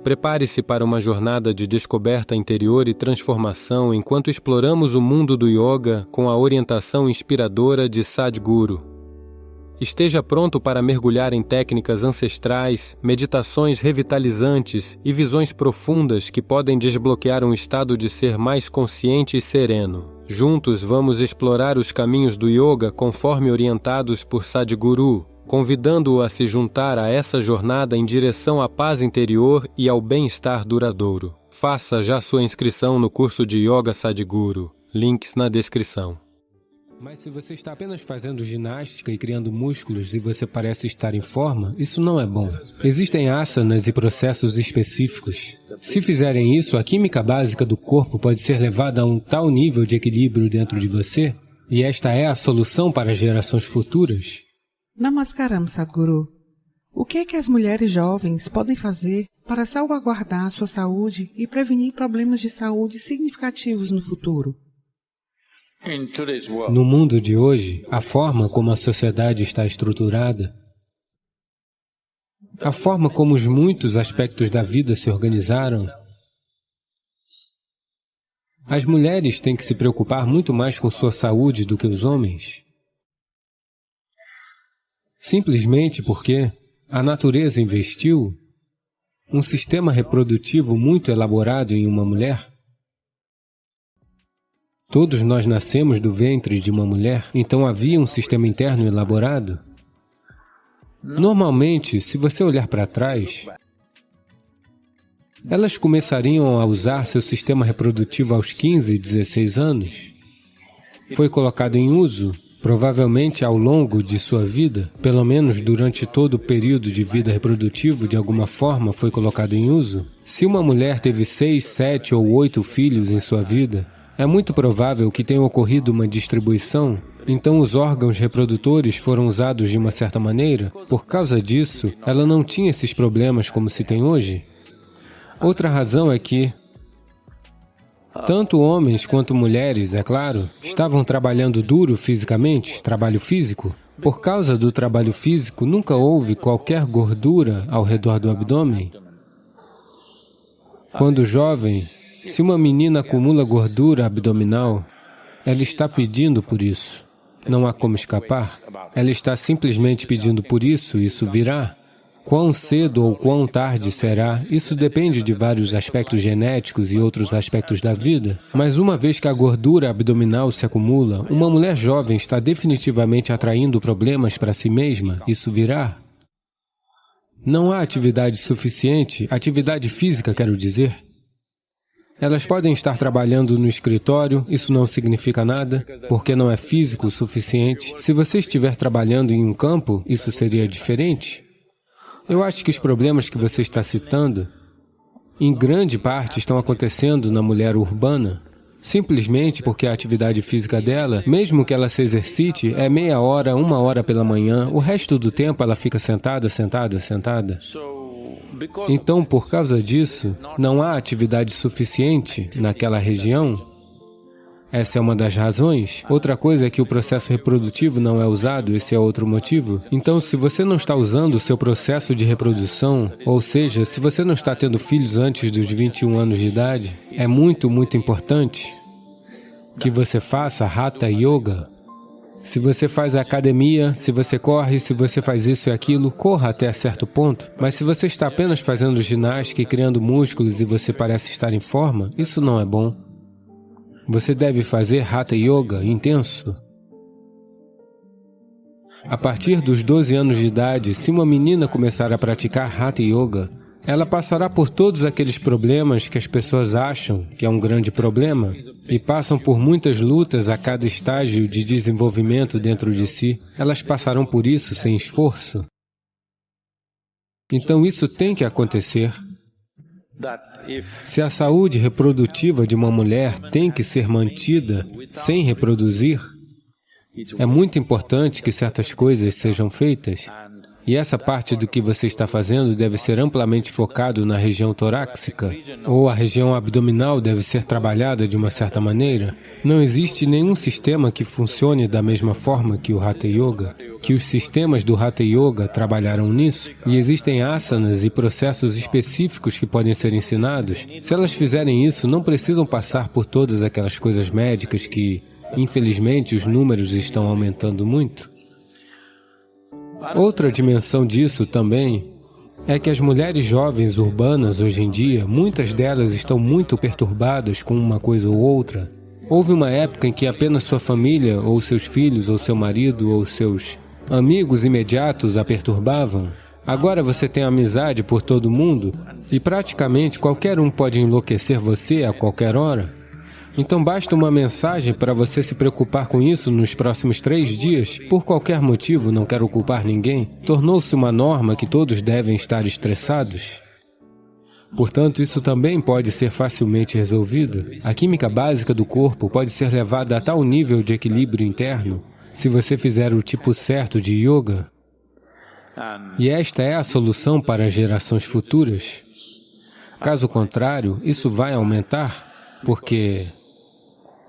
Prepare-se para uma jornada de descoberta interior e transformação enquanto exploramos o mundo do yoga com a orientação inspiradora de Sadhguru. Esteja pronto para mergulhar em técnicas ancestrais, meditações revitalizantes e visões profundas que podem desbloquear um estado de ser mais consciente e sereno. Juntos vamos explorar os caminhos do yoga conforme orientados por Sadhguru, convidando-o a se juntar a essa jornada em direção à paz interior e ao bem-estar duradouro. Faça já sua inscrição no curso de Yoga Sadhguru. Links na descrição. Mas se você está apenas fazendo ginástica e criando músculos e você parece estar em forma, isso não é bom. Existem asanas e processos específicos. Se fizerem isso, a química básica do corpo pode ser levada a um tal nível de equilíbrio dentro de você, e esta é a solução para gerações futuras. Namaskaram, Sadhguru. O que é que as mulheres jovens podem fazer para salvaguardar sua saúde e prevenir problemas de saúde significativos no futuro? No mundo de hoje, a forma como a sociedade está estruturada, a forma como os muitos aspectos da vida se organizaram, as mulheres têm que se preocupar muito mais com sua saúde do que os homens. Simplesmente porque a natureza investiu um sistema reprodutivo muito elaborado em uma mulher. Todos nós nascemos do ventre de uma mulher, então havia um sistema interno elaborado. Normalmente, se você olhar para trás, elas começariam a usar seu sistema reprodutivo aos 15, 16 anos. Foi colocado em uso, provavelmente ao longo de sua vida, pelo menos durante todo o período de vida reprodutivo, de alguma forma foi colocado em uso. Se uma mulher teve 6, 7 ou 8 filhos em sua vida, é muito provável que tenha ocorrido uma distribuição, então os órgãos reprodutores foram usados de uma certa maneira. Por causa disso, ela não tinha esses problemas como se tem hoje. Outra razão é que tanto homens quanto mulheres, é claro, estavam trabalhando duro fisicamente, trabalho físico. Por causa do trabalho físico, nunca houve qualquer gordura ao redor do abdômen. Quando jovem, se uma menina acumula gordura abdominal, ela está pedindo por isso. Não há como escapar. Ela está simplesmente pedindo por isso, isso virá. Quão cedo ou quão tarde será, isso depende de vários aspectos genéticos e outros aspectos da vida. Mas uma vez que a gordura abdominal se acumula, uma mulher jovem está definitivamente atraindo problemas para si mesma, isso virá. Não há atividade suficiente, atividade física, quero dizer. Elas podem estar trabalhando no escritório, isso não significa nada, porque não é físico o suficiente. Se você estiver trabalhando em um campo, isso seria diferente. Eu acho que os problemas que você está citando, em grande parte, estão acontecendo na mulher urbana, simplesmente porque a atividade física dela, mesmo que ela se exercite, é meia hora, 1 hora pela manhã, o resto do tempo ela fica sentada, sentada, sentada. Então, por causa disso, não há atividade suficiente naquela região. Essa é uma das razões. Outra coisa é que o processo reprodutivo não é usado, esse é outro motivo. Então, se você não está usando o seu processo de reprodução, ou seja, se você não está tendo filhos antes dos 21 anos de idade, é muito, muito importante que você faça Hatha Yoga. Se você faz academia, se você corre, se você faz isso e aquilo, corra até certo ponto. Mas se você está apenas fazendo ginástica e criando músculos e você parece estar em forma, isso não é bom. Você deve fazer Hatha Yoga intenso. A partir dos 12 anos de idade, se uma menina começar a praticar Hatha Yoga, ela passará por todos aqueles problemas que as pessoas acham que é um grande problema e passam por muitas lutas a cada estágio de desenvolvimento dentro de si. Elas passarão por isso sem esforço. Então isso tem que acontecer. Se a saúde reprodutiva de uma mulher tem que ser mantida sem reproduzir, é muito importante que certas coisas sejam feitas. E essa parte do que você está fazendo deve ser amplamente focado na região torácica, ou a região abdominal deve ser trabalhada de uma certa maneira. Não existe nenhum sistema que funcione da mesma forma que o Hatha Yoga, que os sistemas do Hatha Yoga trabalharam nisso, e existem asanas e processos específicos que podem ser ensinados. Se elas fizerem isso, não precisam passar por todas aquelas coisas médicas que, infelizmente, os números estão aumentando muito. Outra dimensão disso também é que as mulheres jovens urbanas hoje em dia, muitas delas estão muito perturbadas com uma coisa ou outra. Houve uma época em que apenas sua família, ou seus filhos, ou seu marido, ou seus amigos imediatos a perturbavam. Agora você tem amizade por todo mundo e praticamente qualquer um pode enlouquecer você a qualquer hora. Então basta uma mensagem para você se preocupar com isso nos próximos 3 dias, por qualquer motivo, não quero culpar ninguém, tornou-se uma norma que todos devem estar estressados. Portanto, isso também pode ser facilmente resolvido. A química básica do corpo pode ser levada a tal nível de equilíbrio interno se você fizer o tipo certo de yoga. E esta é a solução para as gerações futuras. Caso contrário, isso vai aumentar, porque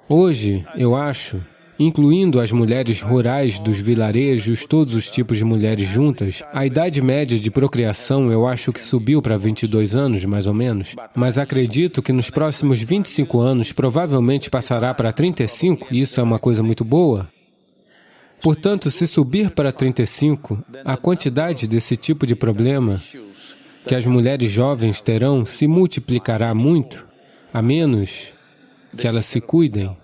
hoje, eu acho, incluindo as mulheres rurais dos vilarejos, todos os tipos de mulheres juntas, a idade média de procriação eu acho que subiu para 22 anos, mais ou menos, mas acredito que nos próximos 25 anos provavelmente passará para 35, e isso é uma coisa muito boa. Portanto, se subir para 35, a quantidade desse tipo de problema que as mulheres jovens terão se multiplicará muito, a menos que elas se cuidem.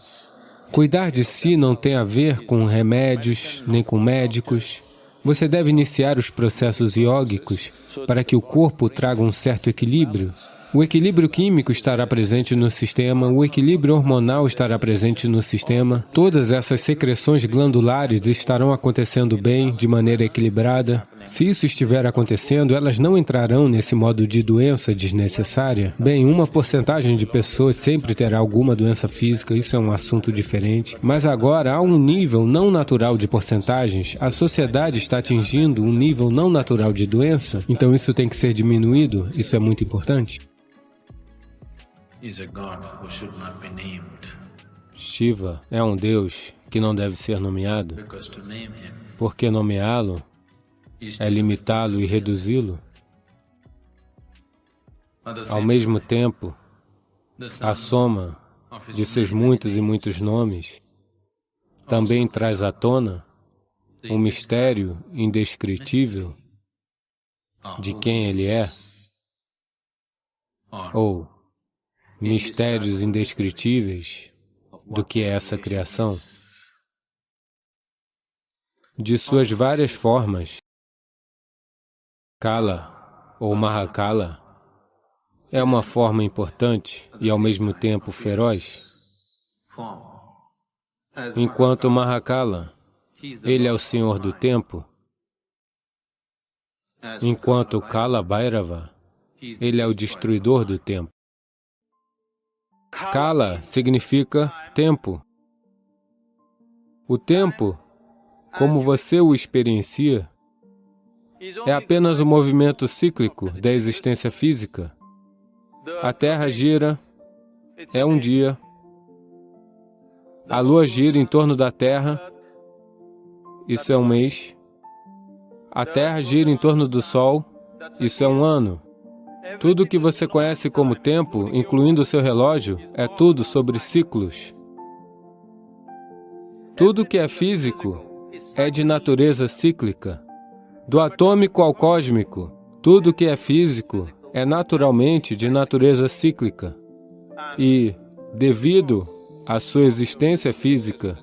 Cuidar de si não tem a ver com remédios, nem com médicos. Você deve iniciar os processos iógicos para que o corpo traga um certo equilíbrio. O equilíbrio químico estará presente no sistema, o equilíbrio hormonal estará presente no sistema, todas essas secreções glandulares estarão acontecendo bem, de maneira equilibrada. Se isso estiver acontecendo, elas não entrarão nesse modo de doença desnecessária. Bem, uma porcentagem de pessoas sempre terá alguma doença física, isso é um assunto diferente. Mas agora, há um nível não natural de porcentagens, a sociedade está atingindo um nível não natural de doença, então isso tem que ser diminuído, isso é muito importante. Shiva é um Deus que não deve ser nomeado, porque nomeá-lo é limitá-lo e reduzi-lo. Ao mesmo tempo, a soma de seus muitos e muitos nomes também traz à tona um mistério indescritível de quem Ele é, ou mistérios indescritíveis do que é essa criação. De suas várias formas, Kala ou Mahakala é uma forma importante e ao mesmo tempo feroz. Enquanto Mahakala, ele é o Senhor do tempo, enquanto Kala Bhairava, ele é o destruidor do tempo. Kala significa tempo. O tempo, como você o experiencia, é apenas o movimento cíclico da existência física. A Terra gira, é um dia. A Lua gira em torno da Terra, isso é um mês. A Terra gira em torno do Sol, isso é um ano. Tudo o que você conhece como tempo, incluindo o seu relógio, é tudo sobre ciclos. Tudo que é físico é de natureza cíclica. Do atômico ao cósmico, tudo que é físico é naturalmente de natureza cíclica. E, devido à sua existência física,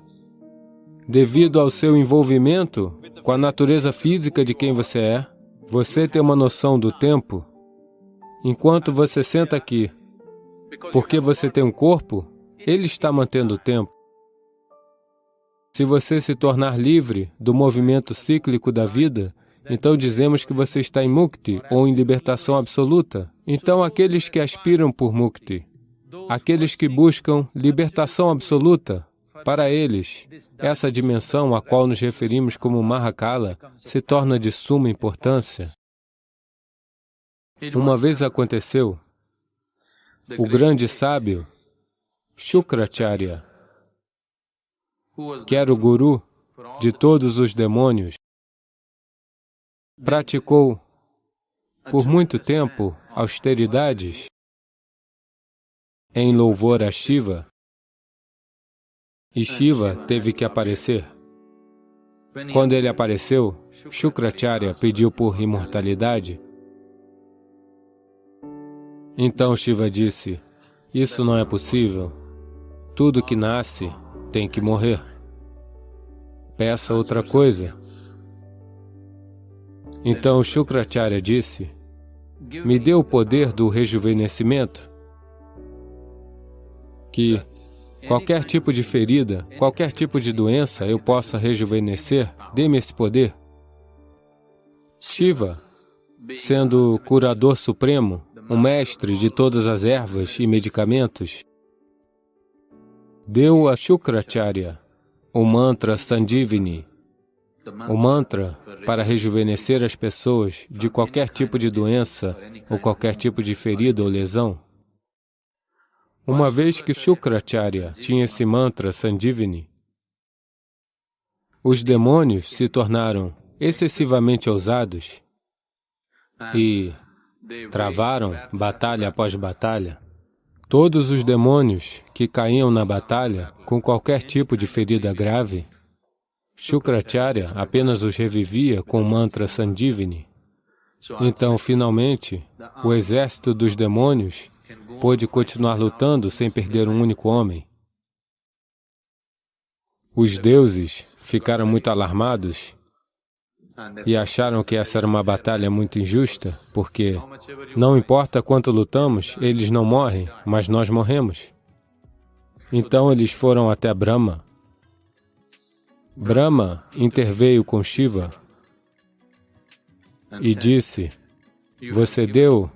devido ao seu envolvimento com a natureza física de quem você é, você tem uma noção do tempo. Enquanto você senta aqui, porque você tem um corpo, ele está mantendo o tempo. Se você se tornar livre do movimento cíclico da vida, então dizemos que você está em mukti, ou em libertação absoluta. Então aqueles que aspiram por mukti, aqueles que buscam libertação absoluta, para eles, essa dimensão a qual nos referimos como Mahakala se torna de suma importância. Uma vez aconteceu, o grande sábio, Shukracharya, que era o guru de todos os demônios, praticou por muito tempo austeridades em louvor a Shiva, e Shiva teve que aparecer. Quando ele apareceu, Shukracharya pediu por imortalidade. Então Shiva disse, isso não é possível. Tudo que nasce tem que morrer. Peça outra coisa. Então Shukracharya disse, me dê o poder do rejuvenescimento, que qualquer tipo de ferida, qualquer tipo de doença eu possa rejuvenescer, dê-me esse poder. Shiva, sendo o curador supremo, o mestre de todas as ervas e medicamentos, deu a Shukracharya o mantra Sanjivani, o mantra para rejuvenescer as pessoas de qualquer tipo de doença ou qualquer tipo de ferida ou lesão. Uma vez que Shukracharya tinha esse mantra Sanjivani, os demônios se tornaram excessivamente ousados e travaram batalha após batalha. Todos os demônios que caíam na batalha com qualquer tipo de ferida grave, Shukracharya apenas os revivia com o mantra Sanjivani. Então, finalmente, o exército dos demônios pôde continuar lutando sem perder um único homem. Os deuses ficaram muito alarmados e acharam que essa era uma batalha muito injusta, porque não importa quanto lutamos, eles não morrem, mas nós morremos. Então eles foram até Brahma. Brahma interveio com Shiva e disse, você deu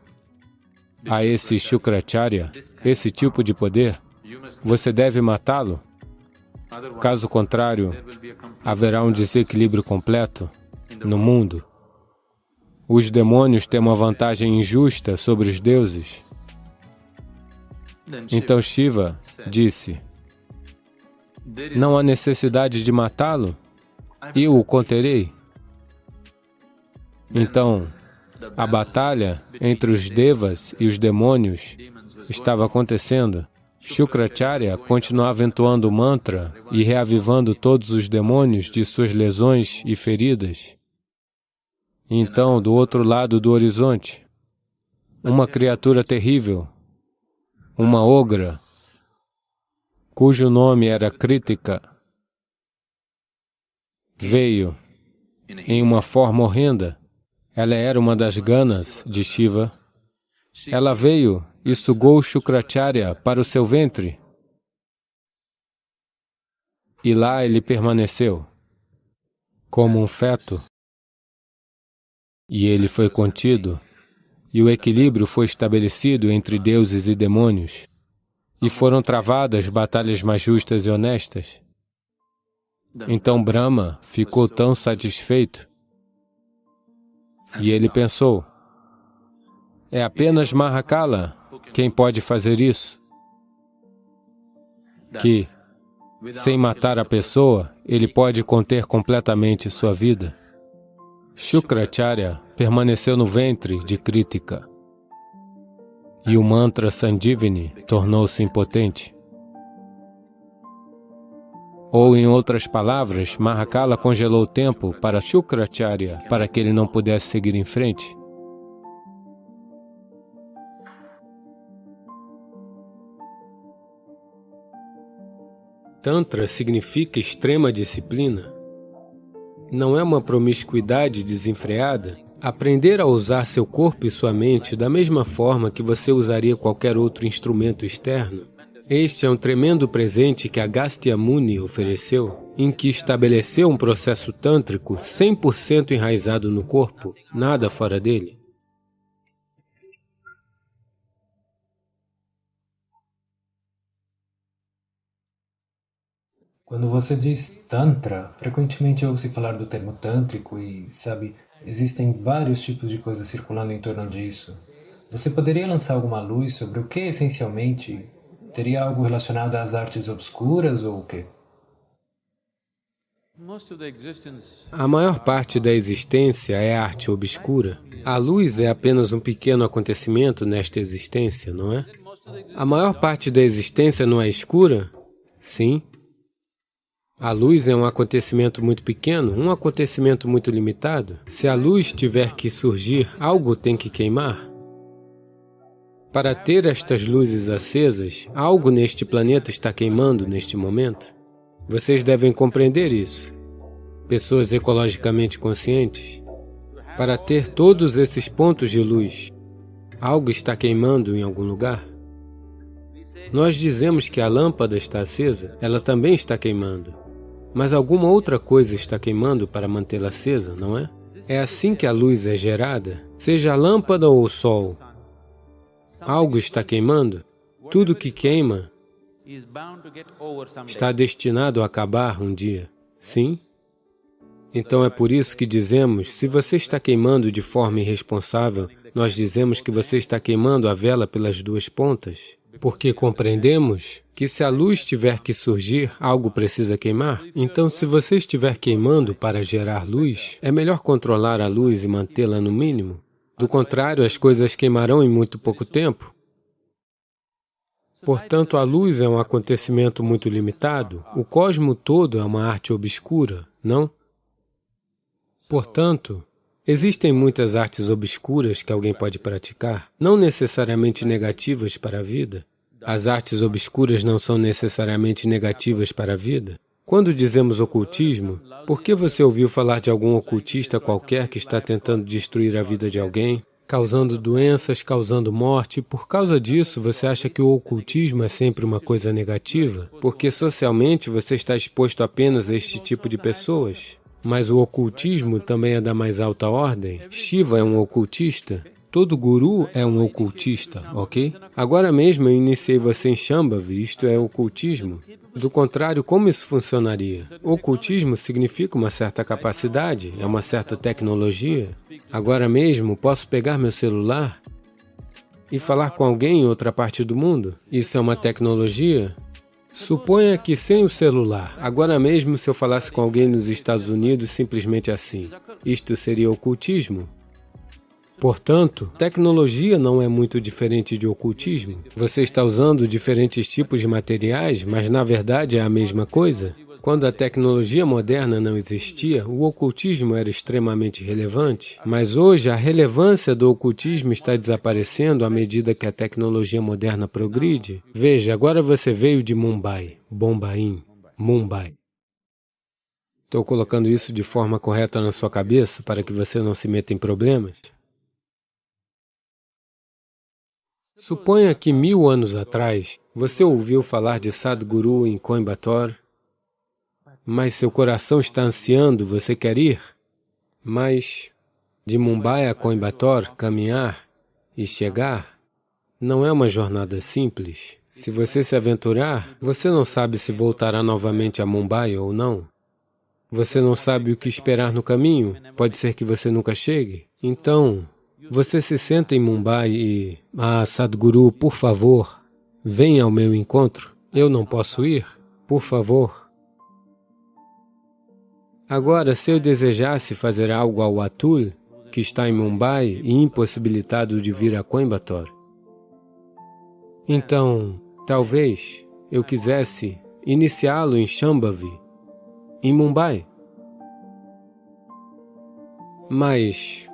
a esse Shukracharya esse tipo de poder, você deve matá-lo. Caso contrário, haverá um desequilíbrio completo no mundo. Os demônios têm uma vantagem injusta sobre os deuses. Então Shiva disse, não há necessidade de matá-lo, eu o conterei. Então, a batalha entre os devas e os demônios estava acontecendo. Shukracharya continuava entoando o mantra e reavivando todos os demônios de suas lesões e feridas. Então, do outro lado do horizonte, uma criatura terrível, uma ogra, cujo nome era Kritika, veio em uma forma horrenda. Ela era uma das ganas de Shiva. Ela veio e sugou Shukracharya para o seu ventre. E lá ele permaneceu, como um feto. E ele foi contido, e o equilíbrio foi estabelecido entre deuses e demônios. E foram travadas batalhas mais justas e honestas. Então Brahma ficou tão satisfeito. E ele pensou, é apenas Mahakala quem pode fazer isso. Que, sem matar a pessoa, ele pode conter completamente sua vida. Shukracharya permaneceu no ventre de Kritika. E o mantra Sanjivani tornou-se impotente. Ou, em outras palavras, Mahakala congelou o tempo para Shukracharya, para que ele não pudesse seguir em frente. Tantra significa extrema disciplina. Não é uma promiscuidade desenfreada. Aprender a usar seu corpo e sua mente da mesma forma que você usaria qualquer outro instrumento externo. Este é um tremendo presente que Agastya Muni ofereceu, em que estabeleceu um processo tântrico 100% enraizado no corpo, nada fora dele. Quando você diz Tantra, frequentemente ouve-se falar do termo tântrico e, sabe, existem vários tipos de coisas circulando em torno disso. Você poderia lançar alguma luz sobre o que essencialmente teria algo relacionado às artes obscuras ou o quê? A maior parte da existência é arte obscura. A luz é apenas um pequeno acontecimento nesta existência, não é? A maior parte da existência não é escura? Sim. A luz é um acontecimento muito pequeno, um acontecimento muito limitado. Se a luz tiver que surgir, algo tem que queimar. Para ter estas luzes acesas, algo neste planeta está queimando neste momento. Vocês devem compreender isso. Pessoas ecologicamente conscientes. Para ter todos esses pontos de luz, algo está queimando em algum lugar. Nós dizemos que a lâmpada está acesa, ela também está queimando. Mas alguma outra coisa está queimando para mantê-la acesa, não é? É assim que a luz é gerada, seja a lâmpada ou o sol. Algo está queimando. Tudo que queima está destinado a acabar um dia. Sim? Então é por isso que dizemos, se você está queimando de forma irresponsável, nós dizemos que você está queimando a vela pelas duas pontas. Porque compreendemos que se a luz tiver que surgir, algo precisa queimar. Então, se você estiver queimando para gerar luz, é melhor controlar a luz e mantê-la no mínimo. Do contrário, as coisas queimarão em muito pouco tempo. Portanto, a luz é um acontecimento muito limitado. O cosmo todo é uma arte obscura, não? Portanto, existem muitas artes obscuras que alguém pode praticar, não necessariamente negativas para a vida. As artes obscuras não são necessariamente negativas para a vida. Quando dizemos ocultismo, por que você ouviu falar de algum ocultista qualquer que está tentando destruir a vida de alguém, causando doenças, causando morte? Por causa disso, você acha que o ocultismo é sempre uma coisa negativa? Porque socialmente você está exposto apenas a este tipo de pessoas. Mas o ocultismo também é da mais alta ordem. Shiva é um ocultista. Todo guru é um ocultista, ok? Agora mesmo eu iniciei você em Shambhavi, isto é ocultismo. Do contrário, como isso funcionaria? Ocultismo significa uma certa capacidade, é uma certa tecnologia. Agora mesmo posso pegar meu celular e falar com alguém em outra parte do mundo. Isso é uma tecnologia? Suponha que sem o celular, agora mesmo se eu falasse com alguém nos Estados Unidos simplesmente assim, isto seria ocultismo? Portanto, tecnologia não é muito diferente de ocultismo. Você está usando diferentes tipos de materiais, mas na verdade é a mesma coisa. Quando a tecnologia moderna não existia, o ocultismo era extremamente relevante, mas hoje a relevância do ocultismo está desaparecendo à medida que a tecnologia moderna progride. Veja, agora você veio de Mumbai, Mumbai. Estou colocando isso de forma correta na sua cabeça para que você não se meta em problemas. Suponha que 1000 anos atrás, você ouviu falar de Sadhguru em Coimbatore, mas seu coração está ansiando, você quer ir? Mas de Mumbai a Coimbatore, caminhar e chegar, não é uma jornada simples. Se você se aventurar, você não sabe se voltará novamente a Mumbai ou não. Você não sabe o que esperar no caminho, pode ser que você nunca chegue. Então, você se senta em Mumbai e... Sadhguru, por favor, venha ao meu encontro. Eu não posso ir? Por favor. Agora, se eu desejasse fazer algo ao Atul, que está em Mumbai e impossibilitado de vir a Coimbatore, então, talvez eu quisesse iniciá-lo em Shambhavi, em Mumbai. Mas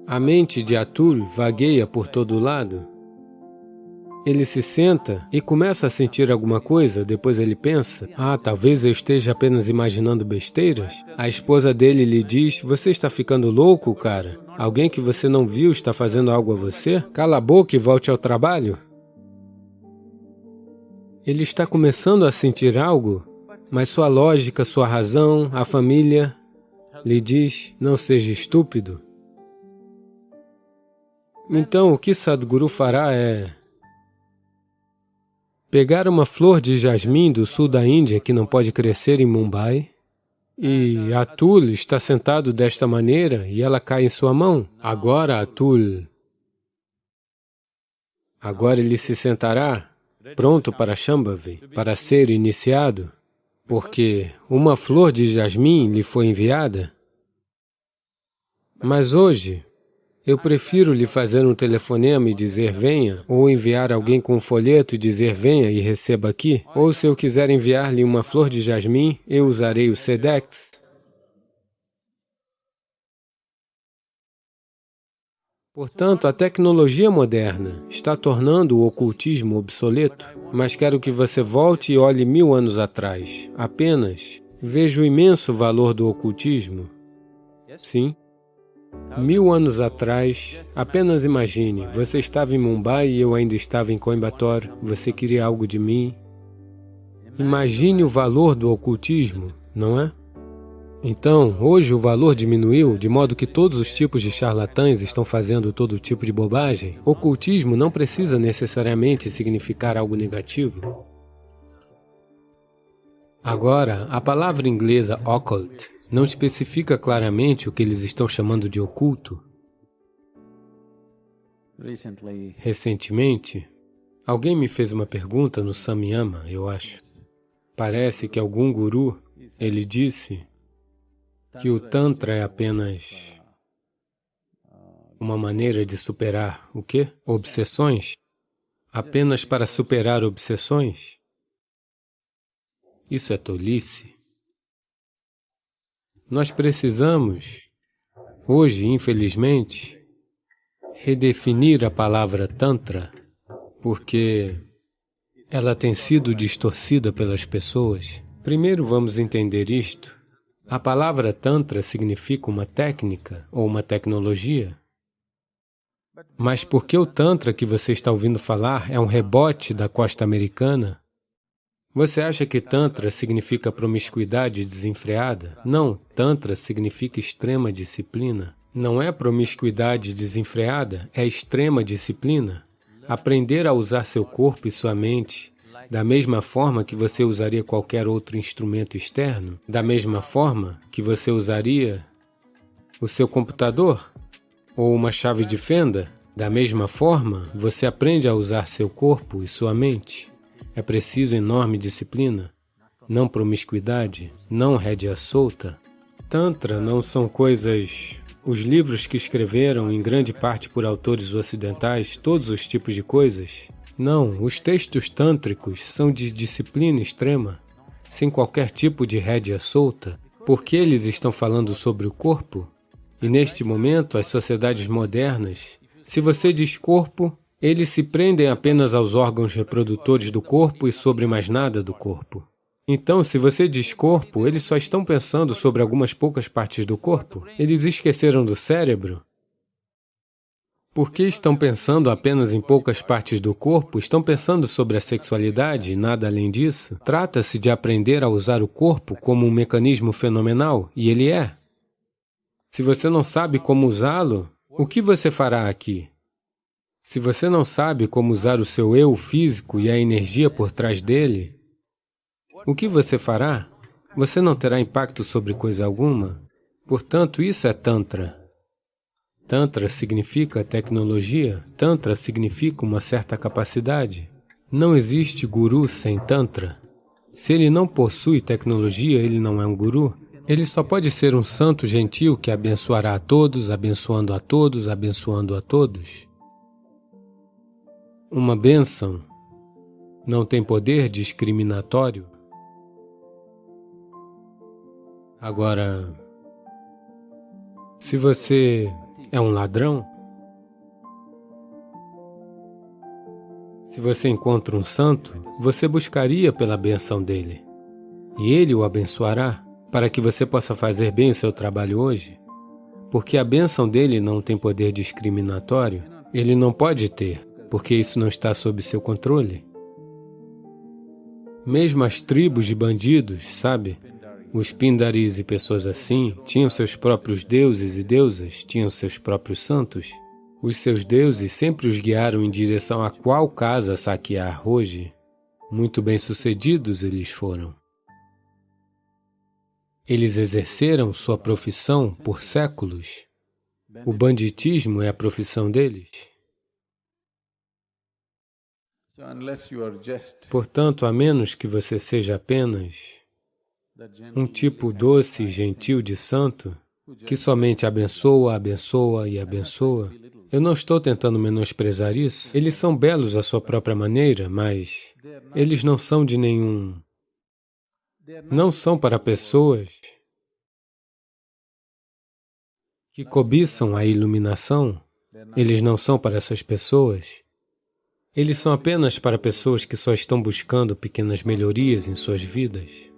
a mente de Atul vagueia por todo lado. Ele se senta e começa a sentir alguma coisa, depois ele pensa, talvez eu esteja apenas imaginando besteiras. A esposa dele lhe diz, você está ficando louco, cara? Alguém que você não viu está fazendo algo a você? Cala a boca e volte ao trabalho. Ele está começando a sentir algo, mas sua lógica, sua razão, a família, lhe diz, não seja estúpido. Então, o que Sadhguru fará é pegar uma flor de jasmim do sul da Índia que não pode crescer em Mumbai, e Atul está sentado desta maneira e ela cai em sua mão. Agora Atul, agora ele se sentará, pronto para Shambhavi, para ser iniciado. porque uma flor de jasmim lhe foi enviada. Mas hoje, eu prefiro lhe fazer um telefonema e dizer venha, ou enviar alguém com um folheto e dizer venha e receba aqui, ou se eu quiser enviar-lhe uma flor de jasmim, eu usarei o Sedex. Portanto, a tecnologia moderna está tornando o ocultismo obsoleto, mas quero que você volte e olhe 1000 anos atrás. Apenas veja o imenso valor do ocultismo. Sim. 1000 anos atrás, apenas imagine, você estava em Mumbai e eu ainda estava em Coimbatore, você queria algo de mim. Imagine o valor do ocultismo, não é? Então, hoje o valor diminuiu, de modo que todos os tipos de charlatães estão fazendo todo tipo de bobagem. Ocultismo não precisa necessariamente significar algo negativo. Agora, a palavra inglesa occult não especifica claramente o que eles estão chamando de oculto. Recentemente, alguém me fez uma pergunta no Samyama, eu acho. Parece que algum guru, ele disse que o Tantra é apenas uma maneira de superar o quê? Obsessões? Apenas para superar obsessões? Isso é tolice. Nós precisamos, hoje, infelizmente, redefinir a palavra Tantra, porque ela tem sido distorcida pelas pessoas. Primeiro vamos entender isto. A palavra Tantra significa uma técnica ou uma tecnologia. Mas por que o Tantra que você está ouvindo falar é um rebote da costa americana? Você acha que Tantra significa promiscuidade desenfreada? Não, Tantra significa extrema disciplina. Não é promiscuidade desenfreada, é extrema disciplina. Aprender a usar seu corpo e sua mente da mesma forma que você usaria qualquer outro instrumento externo, da mesma forma que você usaria o seu computador ou uma chave de fenda, da mesma forma você aprende a usar seu corpo e sua mente. É preciso enorme disciplina, não promiscuidade, não rédea solta. Tantra não são coisas... Os livros que escreveram, em grande parte por autores ocidentais, todos os tipos de coisas. Não, os textos tântricos são de disciplina extrema, sem qualquer tipo de rédea solta, porque eles estão falando sobre o corpo. E neste momento, as sociedades modernas, se você diz corpo, eles se prendem apenas aos órgãos reprodutores do corpo e sobre mais nada do corpo. Então, se você diz corpo, eles só estão pensando sobre algumas poucas partes do corpo. Eles esqueceram do cérebro. Porque estão pensando apenas em poucas partes do corpo, estão pensando sobre a sexualidade e nada além disso. Trata-se de aprender a usar o corpo como um mecanismo fenomenal, e ele é. Se você não sabe como usá-lo, o que você fará aqui? Se você não sabe como usar o seu eu físico e a energia por trás dele, o que você fará? Você não terá impacto sobre coisa alguma. Portanto, isso é Tantra. Tantra significa tecnologia. Tantra significa uma certa capacidade. Não existe guru sem Tantra. Se ele não possui tecnologia, ele não é um guru. Ele só pode ser um santo gentil que abençoará a todos, abençoando a todos, abençoando a todos. Uma bênção não tem poder discriminatório. Agora, se você é um ladrão, se você encontra um santo, você buscaria pela benção dele. E ele o abençoará para que você possa fazer bem o seu trabalho hoje. Porque a benção dele não tem poder discriminatório, ele não pode ter, porque isso não está sob seu controle. Mesmo as tribos de bandidos, sabe? Os Pindaris e pessoas assim tinham seus próprios deuses e deusas, tinham seus próprios santos. Os seus deuses sempre os guiaram em direção a qual casa saquear hoje. Muito bem-sucedidos eles foram. Eles exerceram sua profissão por séculos. O banditismo é a profissão deles. Portanto, a menos que você seja apenas um tipo doce e gentil de santo, que somente abençoa, abençoa e abençoa. Eu não estou tentando menosprezar isso. Eles são belos à sua própria maneira, mas eles não são de nenhum... Não são para pessoas que cobiçam a iluminação. Eles não são para essas pessoas. Eles são apenas para pessoas que só estão buscando pequenas melhorias em suas vidas.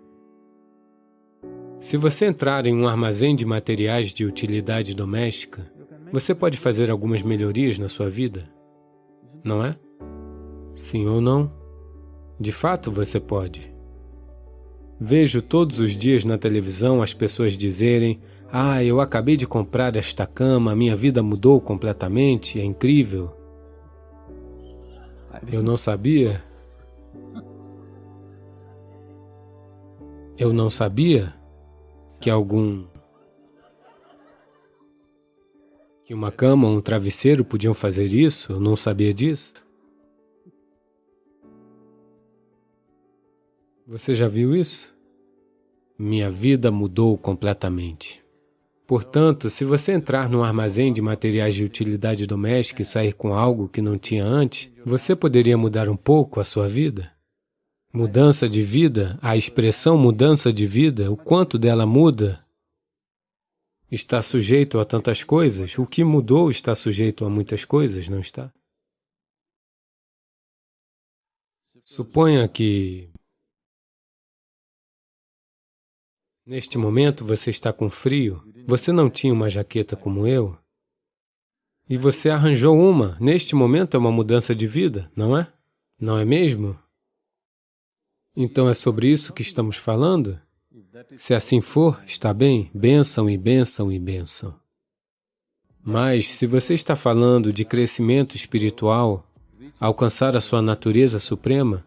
Se você entrar em um armazém de materiais de utilidade doméstica, você pode fazer algumas melhorias na sua vida, não é? Sim ou não? De fato, você pode. Vejo todos os dias na televisão as pessoas dizerem: "Ah, eu acabei de comprar esta cama, minha vida mudou completamente, é incrível." Eu não sabia. Eu não sabia que uma cama ou um travesseiro podiam fazer isso. Eu não sabia disso. Você já viu isso? Minha vida mudou completamente. Portanto, se você entrar num armazém de materiais de utilidade doméstica e sair com algo que não tinha antes, você poderia mudar um pouco a sua vida? Mudança de vida, a expressão mudança de vida, o quanto dela muda, está sujeito a tantas coisas. O que mudou está sujeito a muitas coisas, não está? Suponha que neste momento você está com frio, você não tinha uma jaqueta como eu, e você arranjou uma. Neste momento é uma mudança de vida, não é? Não é mesmo? Então é sobre isso que estamos falando? Se assim for, está bem, bênção e bênção e bênção. Mas se você está falando de crescimento espiritual, alcançar a sua natureza suprema,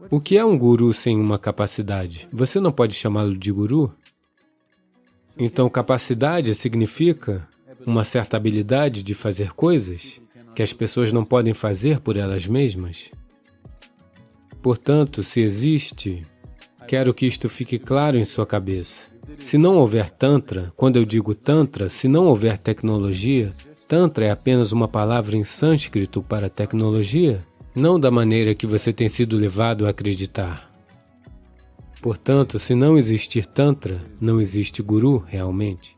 o que é um guru sem uma capacidade? Você não pode chamá-lo de guru? Então, capacidade significa uma certa habilidade de fazer coisas que as pessoas não podem fazer por elas mesmas. Portanto, se existe, quero que isto fique claro em sua cabeça. Se não houver Tantra, quando eu digo Tantra, se não houver tecnologia, Tantra é apenas uma palavra em sânscrito para tecnologia, não da maneira que você tem sido levado a acreditar. Portanto, se não existir Tantra, não existe Guru realmente.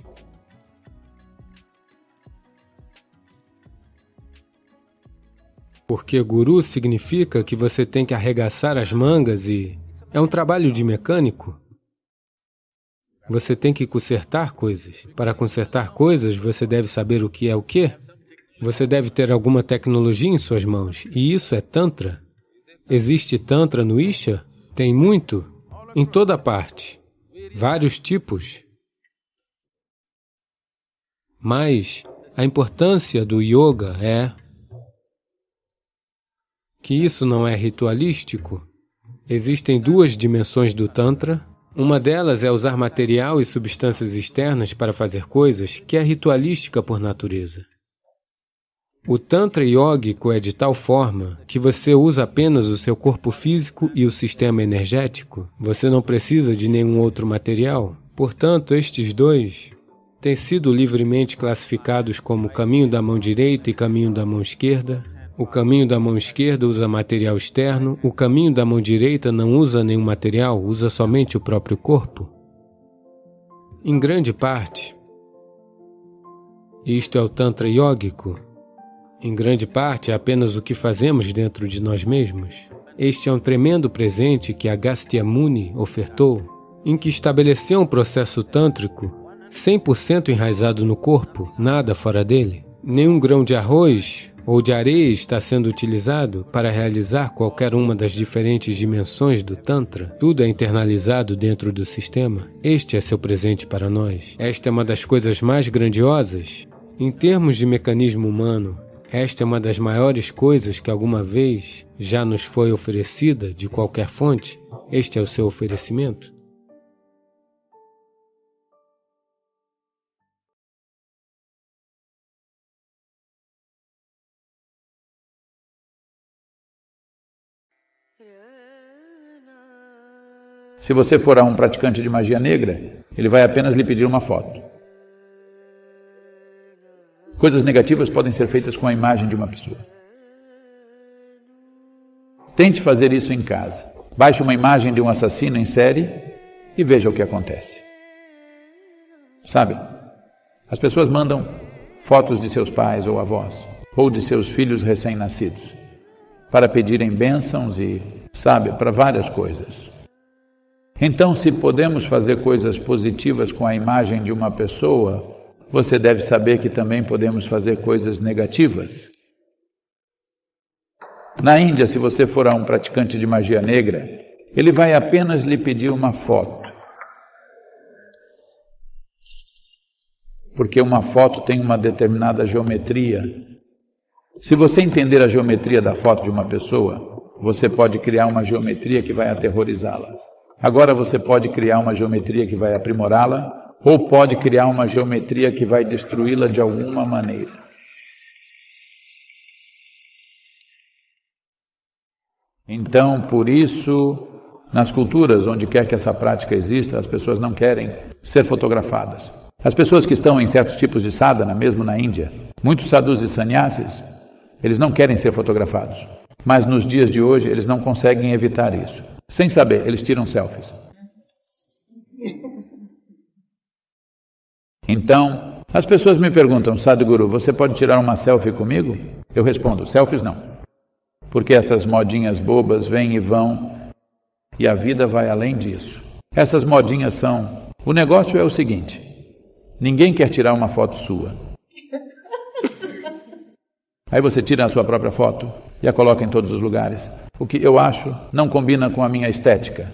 Porque Guru significa que você tem que arregaçar as mangas e... é um trabalho de mecânico. Você tem que consertar coisas. Para consertar coisas, você deve saber o que é o quê? Você deve ter alguma tecnologia em suas mãos. E isso é Tantra. Existe Tantra no Isha? Tem muito. Em toda parte. Vários tipos. Mas a importância do yoga é que isso não é ritualístico. Existem duas dimensões do Tantra. Uma delas é usar material e substâncias externas para fazer coisas, que é ritualística por natureza. O Tantra yógico é de tal forma que você usa apenas o seu corpo físico e o sistema energético. Você não precisa de nenhum outro material. Portanto, estes dois têm sido livremente classificados como caminho da mão direita e caminho da mão esquerda. O caminho da mão esquerda usa material externo, o caminho da mão direita não usa nenhum material, usa somente o próprio corpo. Em grande parte, isto é o Tantra yógico. Em grande parte, é apenas o que fazemos dentro de nós mesmos. Este é um tremendo presente que Agastya Muni ofertou, em que estabeleceu um processo tântrico 100% enraizado no corpo, nada fora dele. Nenhum grão de arroz ou de areia está sendo utilizado para realizar qualquer uma das diferentes dimensões do Tantra. Tudo é internalizado dentro do sistema. Este é seu presente para nós. Esta é uma das coisas mais grandiosas. Em termos de mecanismo humano, esta é uma das maiores coisas que alguma vez já nos foi oferecida de qualquer fonte. Este é o seu oferecimento. Se você for a um praticante de magia negra, ele vai apenas lhe pedir uma foto. Coisas negativas podem ser feitas com a imagem de uma pessoa. Tente fazer isso em casa. Baixe uma imagem de um assassino em série e veja o que acontece. Sabe, as pessoas mandam fotos de seus pais ou avós, ou de seus filhos recém-nascidos, para pedirem bênçãos e, sabe, para várias coisas. Então, se podemos fazer coisas positivas com a imagem de uma pessoa, você deve saber que também podemos fazer coisas negativas. Na Índia, se você for a um praticante de magia negra, ele vai apenas lhe pedir uma foto. Porque uma foto tem uma determinada geometria. Se você entender a geometria da foto de uma pessoa, você pode criar uma geometria que vai aterrorizá-la. Agora você pode criar uma geometria que vai aprimorá-la, ou pode criar uma geometria que vai destruí-la de alguma maneira. Então, por isso, nas culturas, onde quer que essa prática exista, as pessoas não querem ser fotografadas. As pessoas que estão em certos tipos de sadhana, mesmo na Índia, muitos sadhus e sannyasis, eles não querem ser fotografados. Mas nos dias de hoje, eles não conseguem evitar isso. Sem saber, eles tiram selfies. Então, as pessoas me perguntam, Sadhguru, você pode tirar uma selfie comigo? Eu respondo, selfies não. Porque essas modinhas bobas vêm e vão, e a vida vai além disso. Essas modinhas são... O negócio é o seguinte, ninguém quer tirar uma foto sua. Aí você tira a sua própria foto e a coloca em todos os lugares. O que eu acho não combina com a minha estética.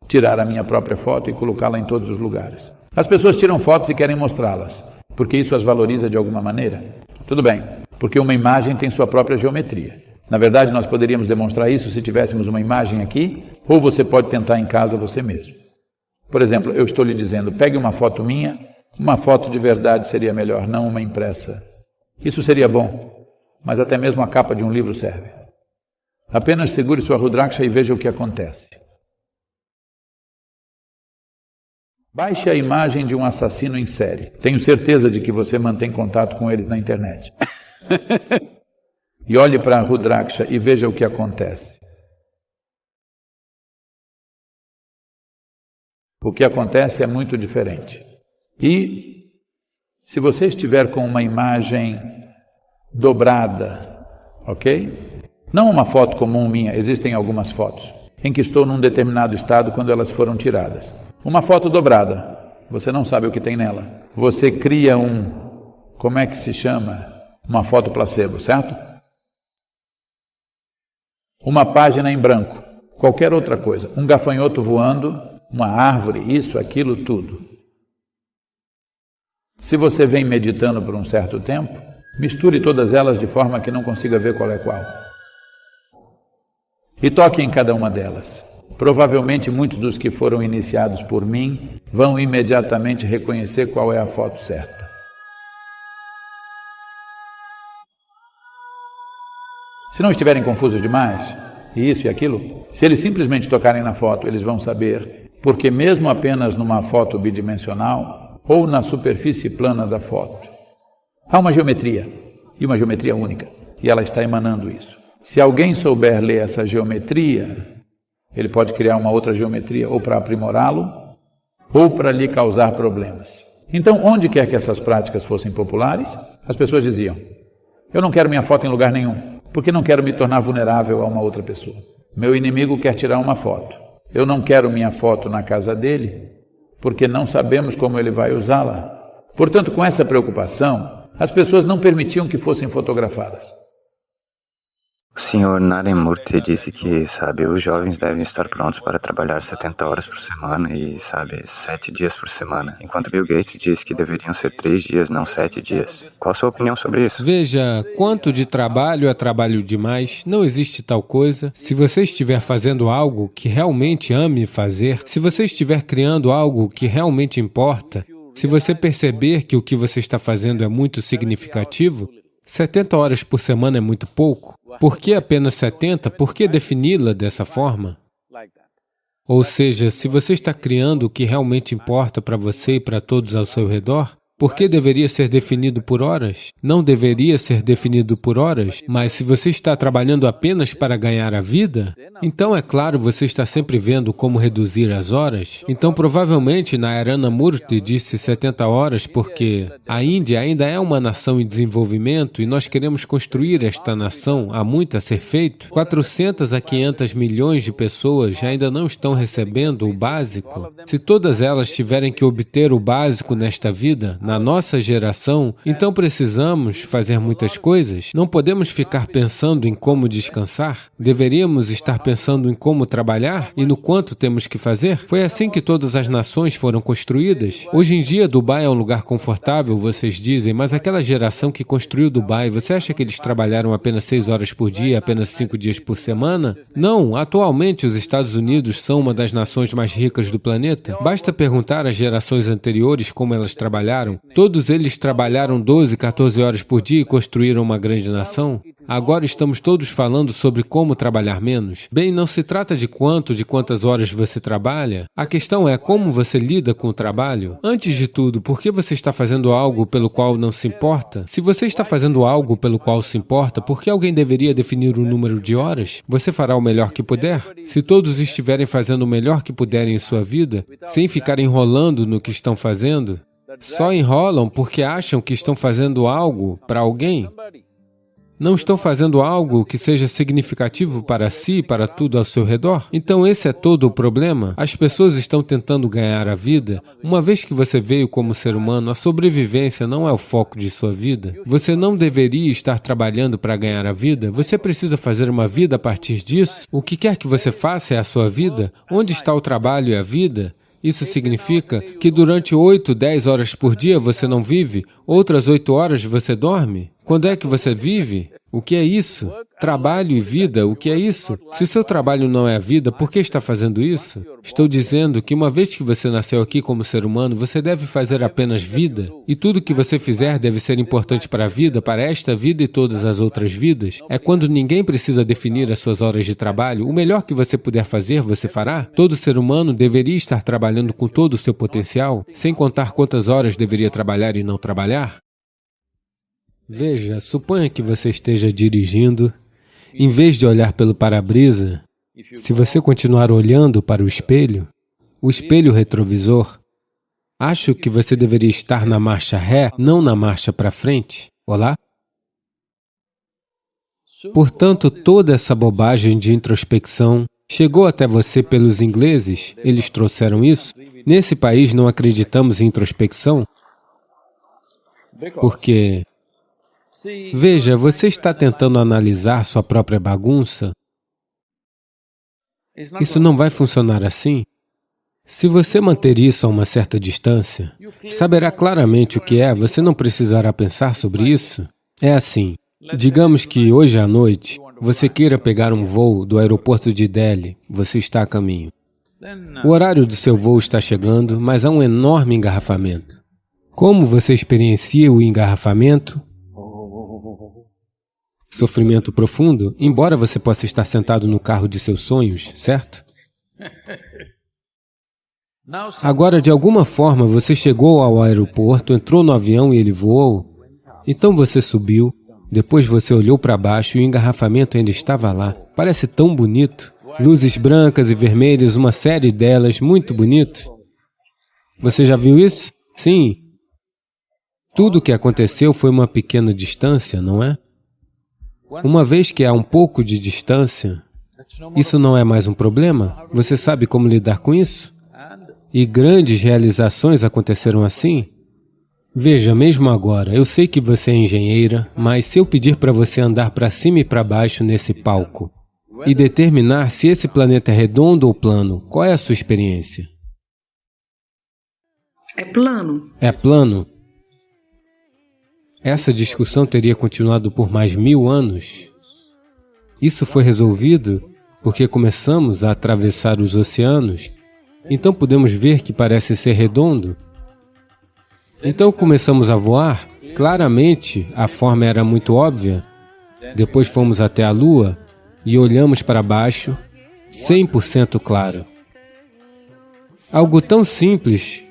Tirar a minha própria foto e colocá-la em todos os lugares. As pessoas tiram fotos e querem mostrá-las, porque isso as valoriza de alguma maneira. Tudo bem, porque uma imagem tem sua própria geometria. Na verdade, nós poderíamos demonstrar isso se tivéssemos uma imagem aqui, ou você pode tentar em casa você mesmo. Por exemplo, eu estou lhe dizendo, pegue uma foto minha, uma foto de verdade seria melhor, não uma impressa. Isso seria bom, mas até mesmo a capa de um livro serve. Apenas segure sua Rudraksha e veja o que acontece. Baixe a imagem de um assassino em série. Tenho certeza de que você mantém contato com ele na internet. E olhe para a Rudraksha e veja o que acontece. O que acontece é muito diferente. E se você estiver com uma imagem dobrada, ok? Não uma foto comum minha, existem algumas fotos em que estou num determinado estado quando elas foram tiradas. Uma foto dobrada, você não sabe o que tem nela. Você cria como é que se chama? Uma foto placebo, certo? Uma página em branco, qualquer outra coisa. Um gafanhoto voando, uma árvore, isso, aquilo, tudo. Se você vem meditando por um certo tempo, misture todas elas de forma que não consiga ver qual é qual. E toque em cada uma delas. Provavelmente muitos dos que foram iniciados por mim vão imediatamente reconhecer qual é a foto certa. Se não estiverem confusos demais, e isso e aquilo, se eles simplesmente tocarem na foto, eles vão saber, porque mesmo apenas numa foto bidimensional, ou na superfície plana da foto, há uma geometria, e uma geometria única, e ela está emanando isso. Se alguém souber ler essa geometria, ele pode criar uma outra geometria ou para aprimorá-lo, ou para lhe causar problemas. Então, onde quer que essas práticas fossem populares, as pessoas diziam, eu não quero minha foto em lugar nenhum, porque não quero me tornar vulnerável a uma outra pessoa. Meu inimigo quer tirar uma foto. Eu não quero minha foto na casa dele, porque não sabemos como ele vai usá-la. Portanto, com essa preocupação, as pessoas não permitiam que fossem fotografadas. O Sr. Narendra disse que, os jovens devem estar prontos para trabalhar 70 horas por semana e, 7 dias por semana, enquanto Bill Gates disse que deveriam ser 3 dias, não 7 dias. Qual a sua opinião sobre isso? Veja, quanto de trabalho é trabalho demais, não existe tal coisa. Se você estiver fazendo algo que realmente ame fazer, se você estiver criando algo que realmente importa, se você perceber que o que você está fazendo é muito significativo, 70 horas por semana é muito pouco. Por que apenas 70? Por que defini-la dessa forma? Ou seja, se você está criando o que realmente importa para você e para todos ao seu redor, por que deveria ser definido por horas? Não deveria ser definido por horas, mas se você está trabalhando apenas para ganhar a vida, então é claro, você está sempre vendo como reduzir as horas. Então provavelmente Narayana Murthy disse 70 horas porque a Índia ainda é uma nação em desenvolvimento e nós queremos construir esta nação, há muito a ser feito. 400 a 500 milhões de pessoas ainda não estão recebendo o básico. Se todas elas tiverem que obter o básico nesta vida, na nossa geração, então precisamos fazer muitas coisas. Não podemos ficar pensando em como descansar. Deveríamos estar pensando em como trabalhar e no quanto temos que fazer. Foi assim que todas as nações foram construídas. Hoje em dia, Dubai é um lugar confortável, vocês dizem, mas aquela geração que construiu Dubai, você acha que eles trabalharam apenas 6 horas por dia, apenas 5 dias por semana? Não, atualmente os Estados Unidos são uma das nações mais ricas do planeta. Basta perguntar às gerações anteriores como elas trabalharam. Todos eles trabalharam 12, 14 horas por dia e construíram uma grande nação. Agora estamos todos falando sobre como trabalhar menos. Bem, não se trata de quantas horas você trabalha. A questão é como você lida com o trabalho. Antes de tudo, por que você está fazendo algo pelo qual não se importa? Se você está fazendo algo pelo qual se importa, por que alguém deveria definir o número de horas? Você fará o melhor que puder. Se todos estiverem fazendo o melhor que puderem em sua vida, sem ficar enrolando no que estão fazendo, só enrolam porque acham que estão fazendo algo para alguém. Não estão fazendo algo que seja significativo para si e para tudo ao seu redor. Então esse é todo o problema. As pessoas estão tentando ganhar a vida. Uma vez que você veio como ser humano, a sobrevivência não é o foco de sua vida. Você não deveria estar trabalhando para ganhar a vida. Você precisa fazer uma vida a partir disso. O que quer que você faça é a sua vida. Onde está o trabalho e a vida? Isso significa que durante 8, 10 horas por dia você não vive, outras 8 horas você dorme? Quando é que você vive? O que é isso? Trabalho e vida, o que é isso? Se o seu trabalho não é a vida, por que está fazendo isso? Estou dizendo que uma vez que você nasceu aqui como ser humano, você deve fazer apenas vida. E tudo que você fizer deve ser importante para a vida, para esta vida e todas as outras vidas. É quando ninguém precisa definir as suas horas de trabalho. O melhor que você puder fazer, você fará. Todo ser humano deveria estar trabalhando com todo o seu potencial, sem contar quantas horas deveria trabalhar e não trabalhar. Veja, suponha que você esteja dirigindo, em vez de olhar pelo para-brisa, se você continuar olhando para o espelho retrovisor, acho que você deveria estar na marcha ré, não na marcha para frente. Olá? Portanto, toda essa bobagem de introspecção chegou até você pelos ingleses, eles trouxeram isso. Nesse país não acreditamos em introspecção, porque... Veja, você está tentando analisar sua própria bagunça? Isso não vai funcionar assim. Se você manter isso a uma certa distância, saberá claramente o que é, você não precisará pensar sobre isso. É assim, digamos que hoje à noite, você queira pegar um voo do aeroporto de Delhi, você está a caminho. O horário do seu voo está chegando, mas há um enorme engarrafamento. Como você experiencia o engarrafamento? Sofrimento profundo, embora você possa estar sentado no carro de seus sonhos, certo? Agora, de alguma forma, você chegou ao aeroporto, entrou no avião e ele voou. Então você subiu, depois você olhou para baixo e o engarrafamento ainda estava lá. Parece tão bonito. Luzes brancas e vermelhas, uma série delas, muito bonito. Você já viu isso? Sim. Tudo o que aconteceu foi uma pequena distância, não é? Uma vez que há um pouco de distância, isso não é mais um problema? Você sabe como lidar com isso? E grandes realizações aconteceram assim? Veja, mesmo agora, eu sei que você é engenheira, mas se eu pedir para você andar para cima e para baixo nesse palco e determinar se esse planeta é redondo ou plano, qual é a sua experiência? É plano. É plano? Essa discussão teria continuado por mais 1000 anos. Isso foi resolvido porque começamos a atravessar os oceanos. Então podemos ver que parece ser redondo. Então começamos a voar. Claramente, a forma era muito óbvia. Depois fomos até a Lua e olhamos para baixo, 100% claro. Algo tão simples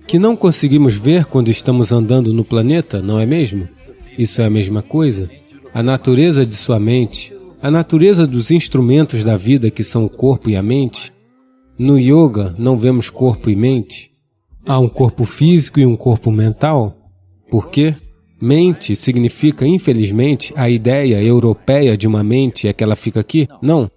que não conseguimos ver quando estamos andando no planeta, não é mesmo? Isso é a mesma coisa. A natureza de sua mente, a natureza dos instrumentos da vida que são o corpo e a mente. No yoga, não vemos corpo e mente. Há um corpo físico e um corpo mental. Por quê? Mente significa, infelizmente, a ideia europeia de uma mente é que ela fica aqui? Não.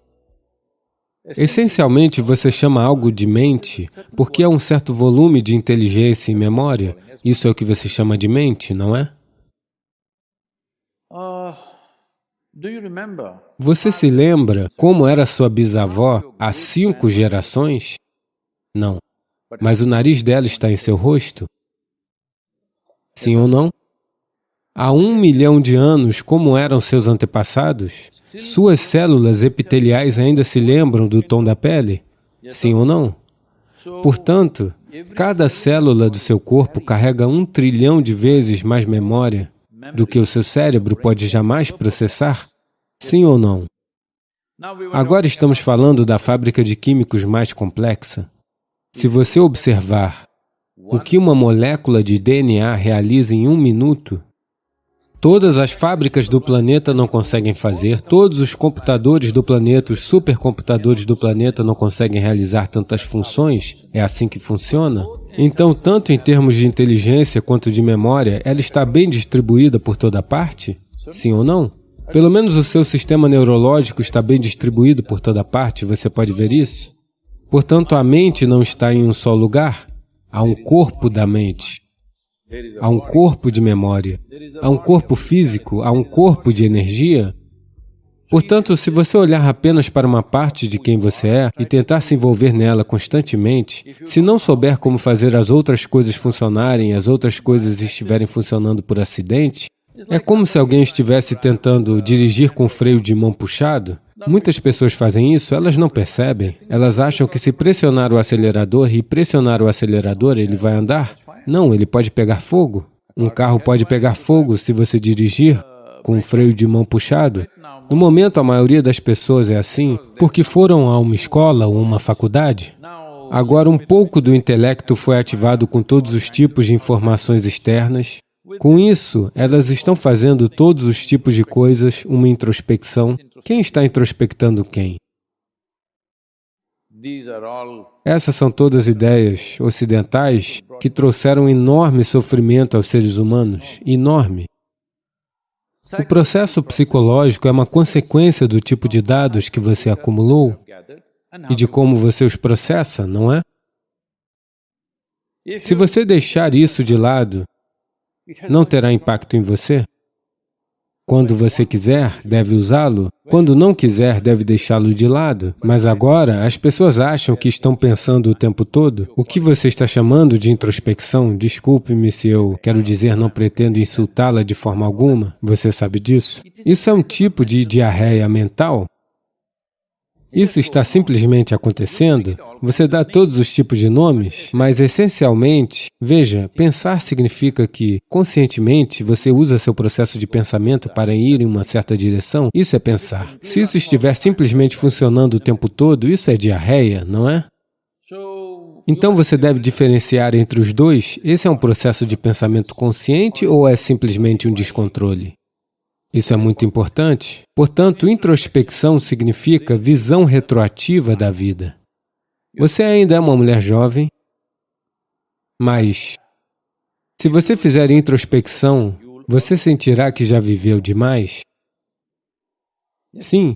Essencialmente, você chama algo de mente porque há um certo volume de inteligência e memória. Isso é o que você chama de mente, não é? Você se lembra como era sua bisavó há 5 gerações? Não. Mas o nariz dela está em seu rosto? Sim ou não? Há 1 milhão de anos, como eram seus antepassados? Suas células epiteliais ainda se lembram do tom da pele? Sim ou não? Portanto, cada célula do seu corpo carrega 1 trilhão de vezes mais memória do que o seu cérebro pode jamais processar? Sim ou não? Agora estamos falando da fábrica de químicos mais complexa. Se você observar o que uma molécula de DNA realiza em 1 minuto, todas as fábricas do planeta não conseguem fazer, todos os computadores do planeta, os supercomputadores do planeta não conseguem realizar tantas funções, é assim que funciona? Então, tanto em termos de inteligência quanto de memória, ela está bem distribuída por toda parte? Sim ou não? Pelo menos o seu sistema neurológico está bem distribuído por toda parte, você pode ver isso? Portanto, a mente não está em um só lugar, há um corpo da mente. Há um corpo de memória, há um corpo físico, há um corpo de energia. Portanto, se você olhar apenas para uma parte de quem você é e tentar se envolver nela constantemente, se não souber como fazer as outras coisas funcionarem e as outras coisas estiverem funcionando por acidente, é como se alguém estivesse tentando dirigir com freio de mão puxado. Muitas pessoas fazem isso, elas não percebem. Elas acham que se pressionar o acelerador e pressionar o acelerador, ele vai andar. Não, ele pode pegar fogo. Um carro pode pegar fogo se você dirigir com um freio de mão puxado. No momento, a maioria das pessoas é assim porque foram a uma escola ou uma faculdade. Agora, um pouco do intelecto foi ativado com todos os tipos de informações externas. Com isso, elas estão fazendo todos os tipos de coisas, uma introspecção. Quem está introspectando quem? Essas são todas ideias ocidentais que trouxeram enorme sofrimento aos seres humanos, enorme. O processo psicológico é uma consequência do tipo de dados que você acumulou e de como você os processa, não é? Se você deixar isso de lado, não terá impacto em você? Quando você quiser, deve usá-lo. Quando não quiser, deve deixá-lo de lado. Mas agora, as pessoas acham que estão pensando o tempo todo. O que você está chamando de introspecção, desculpe-me se eu quero dizer, não pretendo insultá-la de forma alguma. Você sabe disso? Isso é um tipo de diarreia mental. Isso está simplesmente acontecendo. Você dá todos os tipos de nomes, mas essencialmente, veja, pensar significa que, conscientemente, você usa seu processo de pensamento para ir em uma certa direção. Isso é pensar. Se isso estiver simplesmente funcionando o tempo todo, isso é diarreia, não é? Então você deve diferenciar entre os dois. Esse é um processo de pensamento consciente ou é simplesmente um descontrole? Isso é muito importante. Portanto, introspecção significa visão retroativa da vida. Você ainda é uma mulher jovem, mas se você fizer introspecção, você sentirá que já viveu demais? Sim.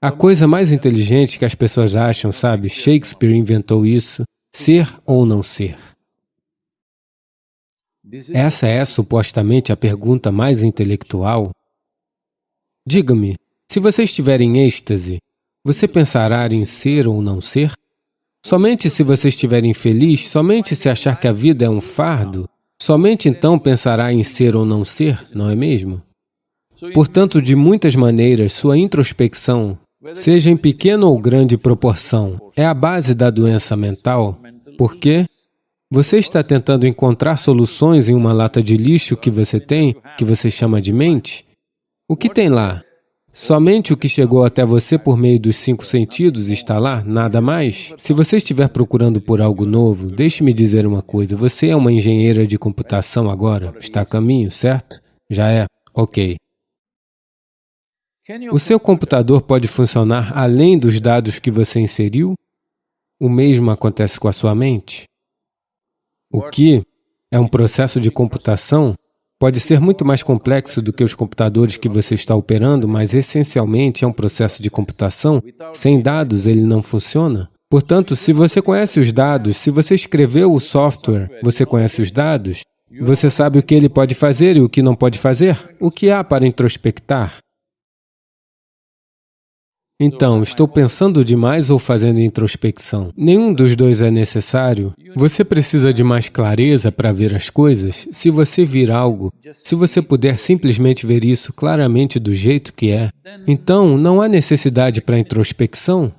A coisa mais inteligente que as pessoas acham, sabe? Shakespeare inventou isso, ser ou não ser. Essa é supostamente a pergunta mais intelectual. Diga-me, se você estiver em êxtase, você pensará em ser ou não ser? Somente se você estiver infeliz, somente se achar que a vida é um fardo, somente então pensará em ser ou não ser, não é mesmo? Portanto, de muitas maneiras, sua introspecção, seja em pequena ou grande proporção, é a base da doença mental. Por quê? Você está tentando encontrar soluções em uma lata de lixo que você tem, que você chama de mente? O que tem lá? Somente o que chegou até você por meio dos 5 sentidos está lá, nada mais? Se você estiver procurando por algo novo, deixe-me dizer uma coisa, você é uma engenheira de computação agora, está a caminho, certo? Já é? Ok. O seu computador pode funcionar além dos dados que você inseriu? O mesmo acontece com a sua mente? O que é um processo de computação pode ser muito mais complexo do que os computadores que você está operando, mas essencialmente é um processo de computação. Sem dados, ele não funciona. Portanto, se você conhece os dados, se você escreveu o software, você conhece os dados, você sabe o que ele pode fazer e o que não pode fazer? O que há para introspectar? Então, estou pensando demais ou fazendo introspecção? Nenhum dos dois é necessário. Você precisa de mais clareza para ver as coisas. Se você vir algo, se você puder simplesmente ver isso claramente do jeito que é, então não há necessidade para introspecção.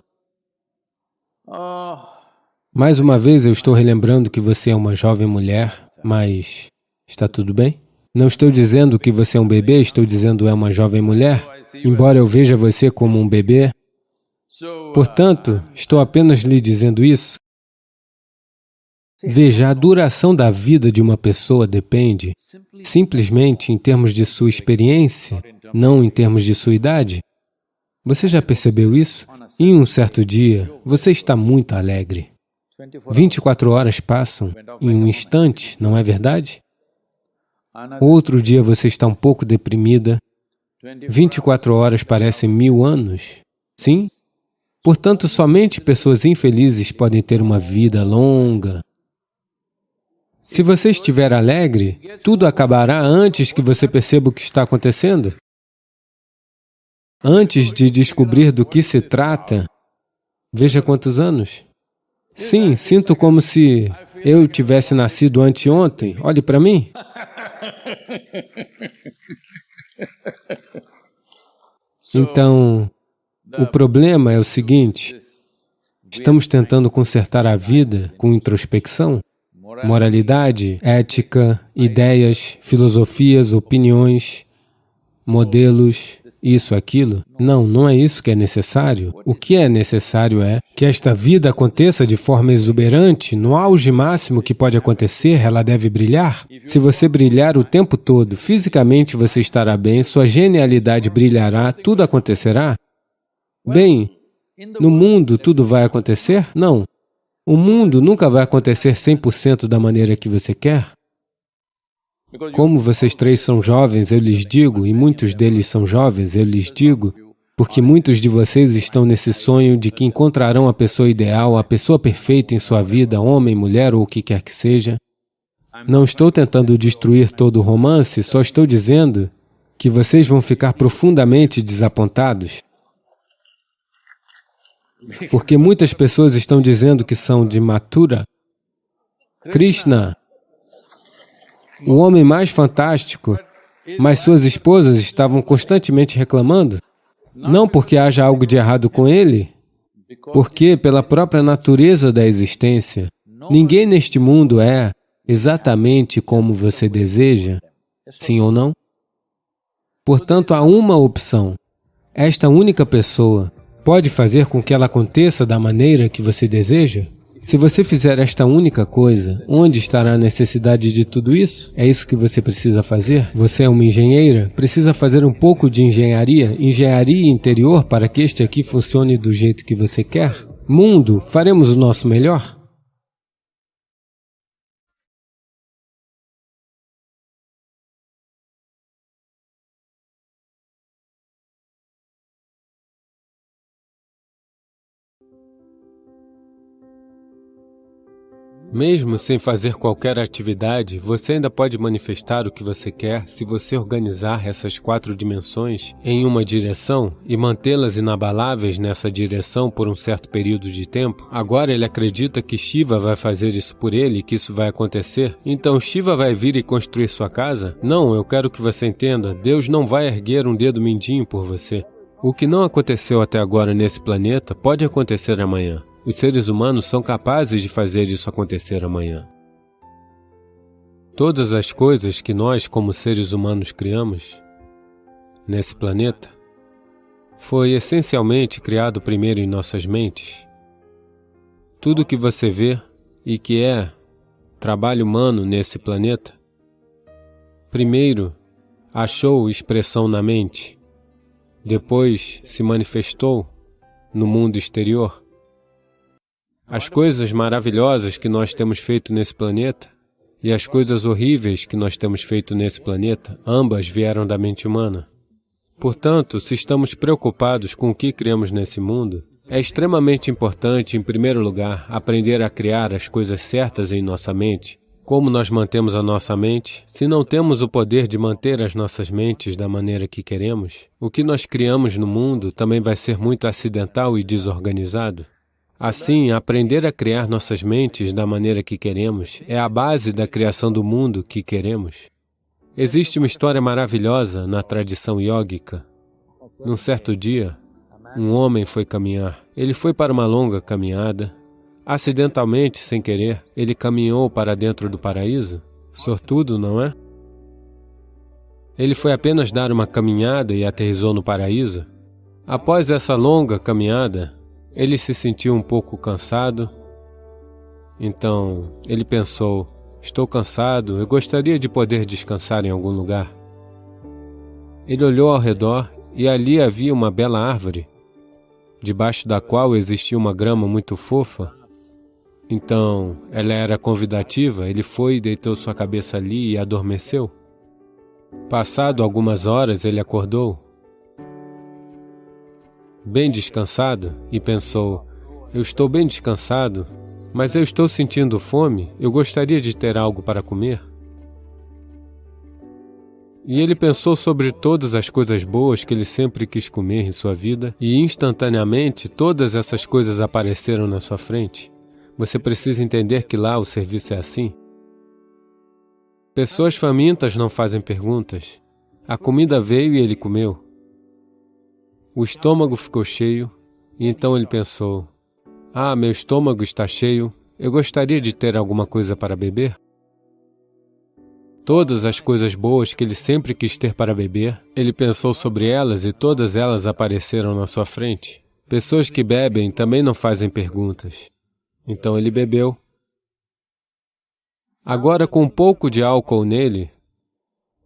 Mais uma vez, eu estou relembrando que você é uma jovem mulher, mas está tudo bem? Não estou dizendo que você é um bebê, estou dizendo é uma jovem mulher. Embora eu veja você como um bebê, portanto, estou apenas lhe dizendo isso. Veja, a duração da vida de uma pessoa depende simplesmente em termos de sua experiência, não em termos de sua idade. Você já percebeu isso? Em um certo dia, você está muito alegre. 24 horas passam em um instante, não é verdade? Outro dia você está um pouco deprimida. 24 horas parecem 1000 anos. Sim? Portanto, somente pessoas infelizes podem ter uma vida longa. Se você estiver alegre, tudo acabará antes que você perceba o que está acontecendo. Antes de descobrir do que se trata, veja quantos anos. Sim, sinto como se eu tivesse nascido anteontem. Olhe para mim. Então, o problema é o seguinte, estamos tentando consertar a vida com introspecção, moralidade, ética, ideias, filosofias, opiniões, modelos, isso, aquilo. Não, não é isso que é necessário. O que é necessário é que esta vida aconteça de forma exuberante, no auge máximo que pode acontecer, ela deve brilhar. Se você brilhar o tempo todo, fisicamente você estará bem, sua genialidade brilhará, tudo acontecerá. Bem, no mundo tudo vai acontecer? Não. O mundo nunca vai acontecer 100% da maneira que você quer. Como vocês três são jovens, eu lhes digo, e muitos deles são jovens, eu lhes digo, porque muitos de vocês estão nesse sonho de que encontrarão a pessoa ideal, a pessoa perfeita em sua vida, homem, mulher ou o que quer que seja. Não estou tentando destruir todo o romance, só estou dizendo que vocês vão ficar profundamente desapontados. Porque muitas pessoas estão dizendo que são de Mathura. Krishna, o homem mais fantástico, mas suas esposas estavam constantemente reclamando. Não porque haja algo de errado com ele, porque pela própria natureza da existência, ninguém neste mundo é exatamente como você deseja, sim ou não? Portanto, há uma opção. Esta única pessoa pode fazer com que ela aconteça da maneira que você deseja? Se você fizer esta única coisa, onde estará a necessidade de tudo isso? É isso que você precisa fazer? Você é uma engenheira? Precisa fazer um pouco de engenharia interior para que este aqui funcione do jeito que você quer? Mundo, faremos o nosso melhor? Mesmo sem fazer qualquer atividade, você ainda pode manifestar o que você quer se você organizar essas 4 dimensões em uma direção e mantê-las inabaláveis nessa direção por um certo período de tempo. Agora ele acredita que Shiva vai fazer isso por ele e que isso vai acontecer. Então Shiva vai vir e construir sua casa? Não, eu quero que você entenda, Deus não vai erguer um dedo mindinho por você. O que não aconteceu até agora nesse planeta pode acontecer amanhã. Os seres humanos são capazes de fazer isso acontecer amanhã. Todas as coisas que nós, como seres humanos, criamos nesse planeta, foi essencialmente criado primeiro em nossas mentes. Tudo que você vê e que é trabalho humano nesse planeta, primeiro achou expressão na mente, depois se manifestou no mundo exterior. As coisas maravilhosas que nós temos feito nesse planeta e as coisas horríveis que nós temos feito nesse planeta, ambas vieram da mente humana. Portanto, se estamos preocupados com o que criamos nesse mundo, é extremamente importante, em primeiro lugar, aprender a criar as coisas certas em nossa mente. Como nós mantemos a nossa mente? Se não temos o poder de manter as nossas mentes da maneira que queremos, o que nós criamos no mundo também vai ser muito acidental e desorganizado. Assim, aprender a criar nossas mentes da maneira que queremos é a base da criação do mundo que queremos. Existe uma história maravilhosa na tradição yógica. Num certo dia, um homem foi caminhar. Ele foi para uma longa caminhada. Acidentalmente, sem querer, ele caminhou para dentro do paraíso. Sortudo, não é? Ele foi apenas dar uma caminhada e aterrissou no paraíso. Após essa longa caminhada, ele se sentiu um pouco cansado. Então, ele pensou, estou cansado, eu gostaria de poder descansar em algum lugar. Ele olhou ao redor e ali havia uma bela árvore, debaixo da qual existia uma grama muito fofa. Então, ela era convidativa, ele foi e deitou sua cabeça ali e adormeceu. Passado algumas horas, ele acordou, bem descansado, e pensou, eu estou bem descansado, mas eu estou sentindo fome, eu gostaria de ter algo para comer. E ele pensou sobre todas as coisas boas que ele sempre quis comer em sua vida, e instantaneamente todas essas coisas apareceram na sua frente. Você precisa entender que lá o serviço é assim. Pessoas famintas não fazem perguntas. A comida veio e ele comeu. O estômago ficou cheio, e então ele pensou, meu estômago está cheio, eu gostaria de ter alguma coisa para beber. Todas as coisas boas que ele sempre quis ter para beber, ele pensou sobre elas e todas elas apareceram na sua frente. Pessoas que bebem também não fazem perguntas. Então ele bebeu. Agora, com um pouco de álcool nele,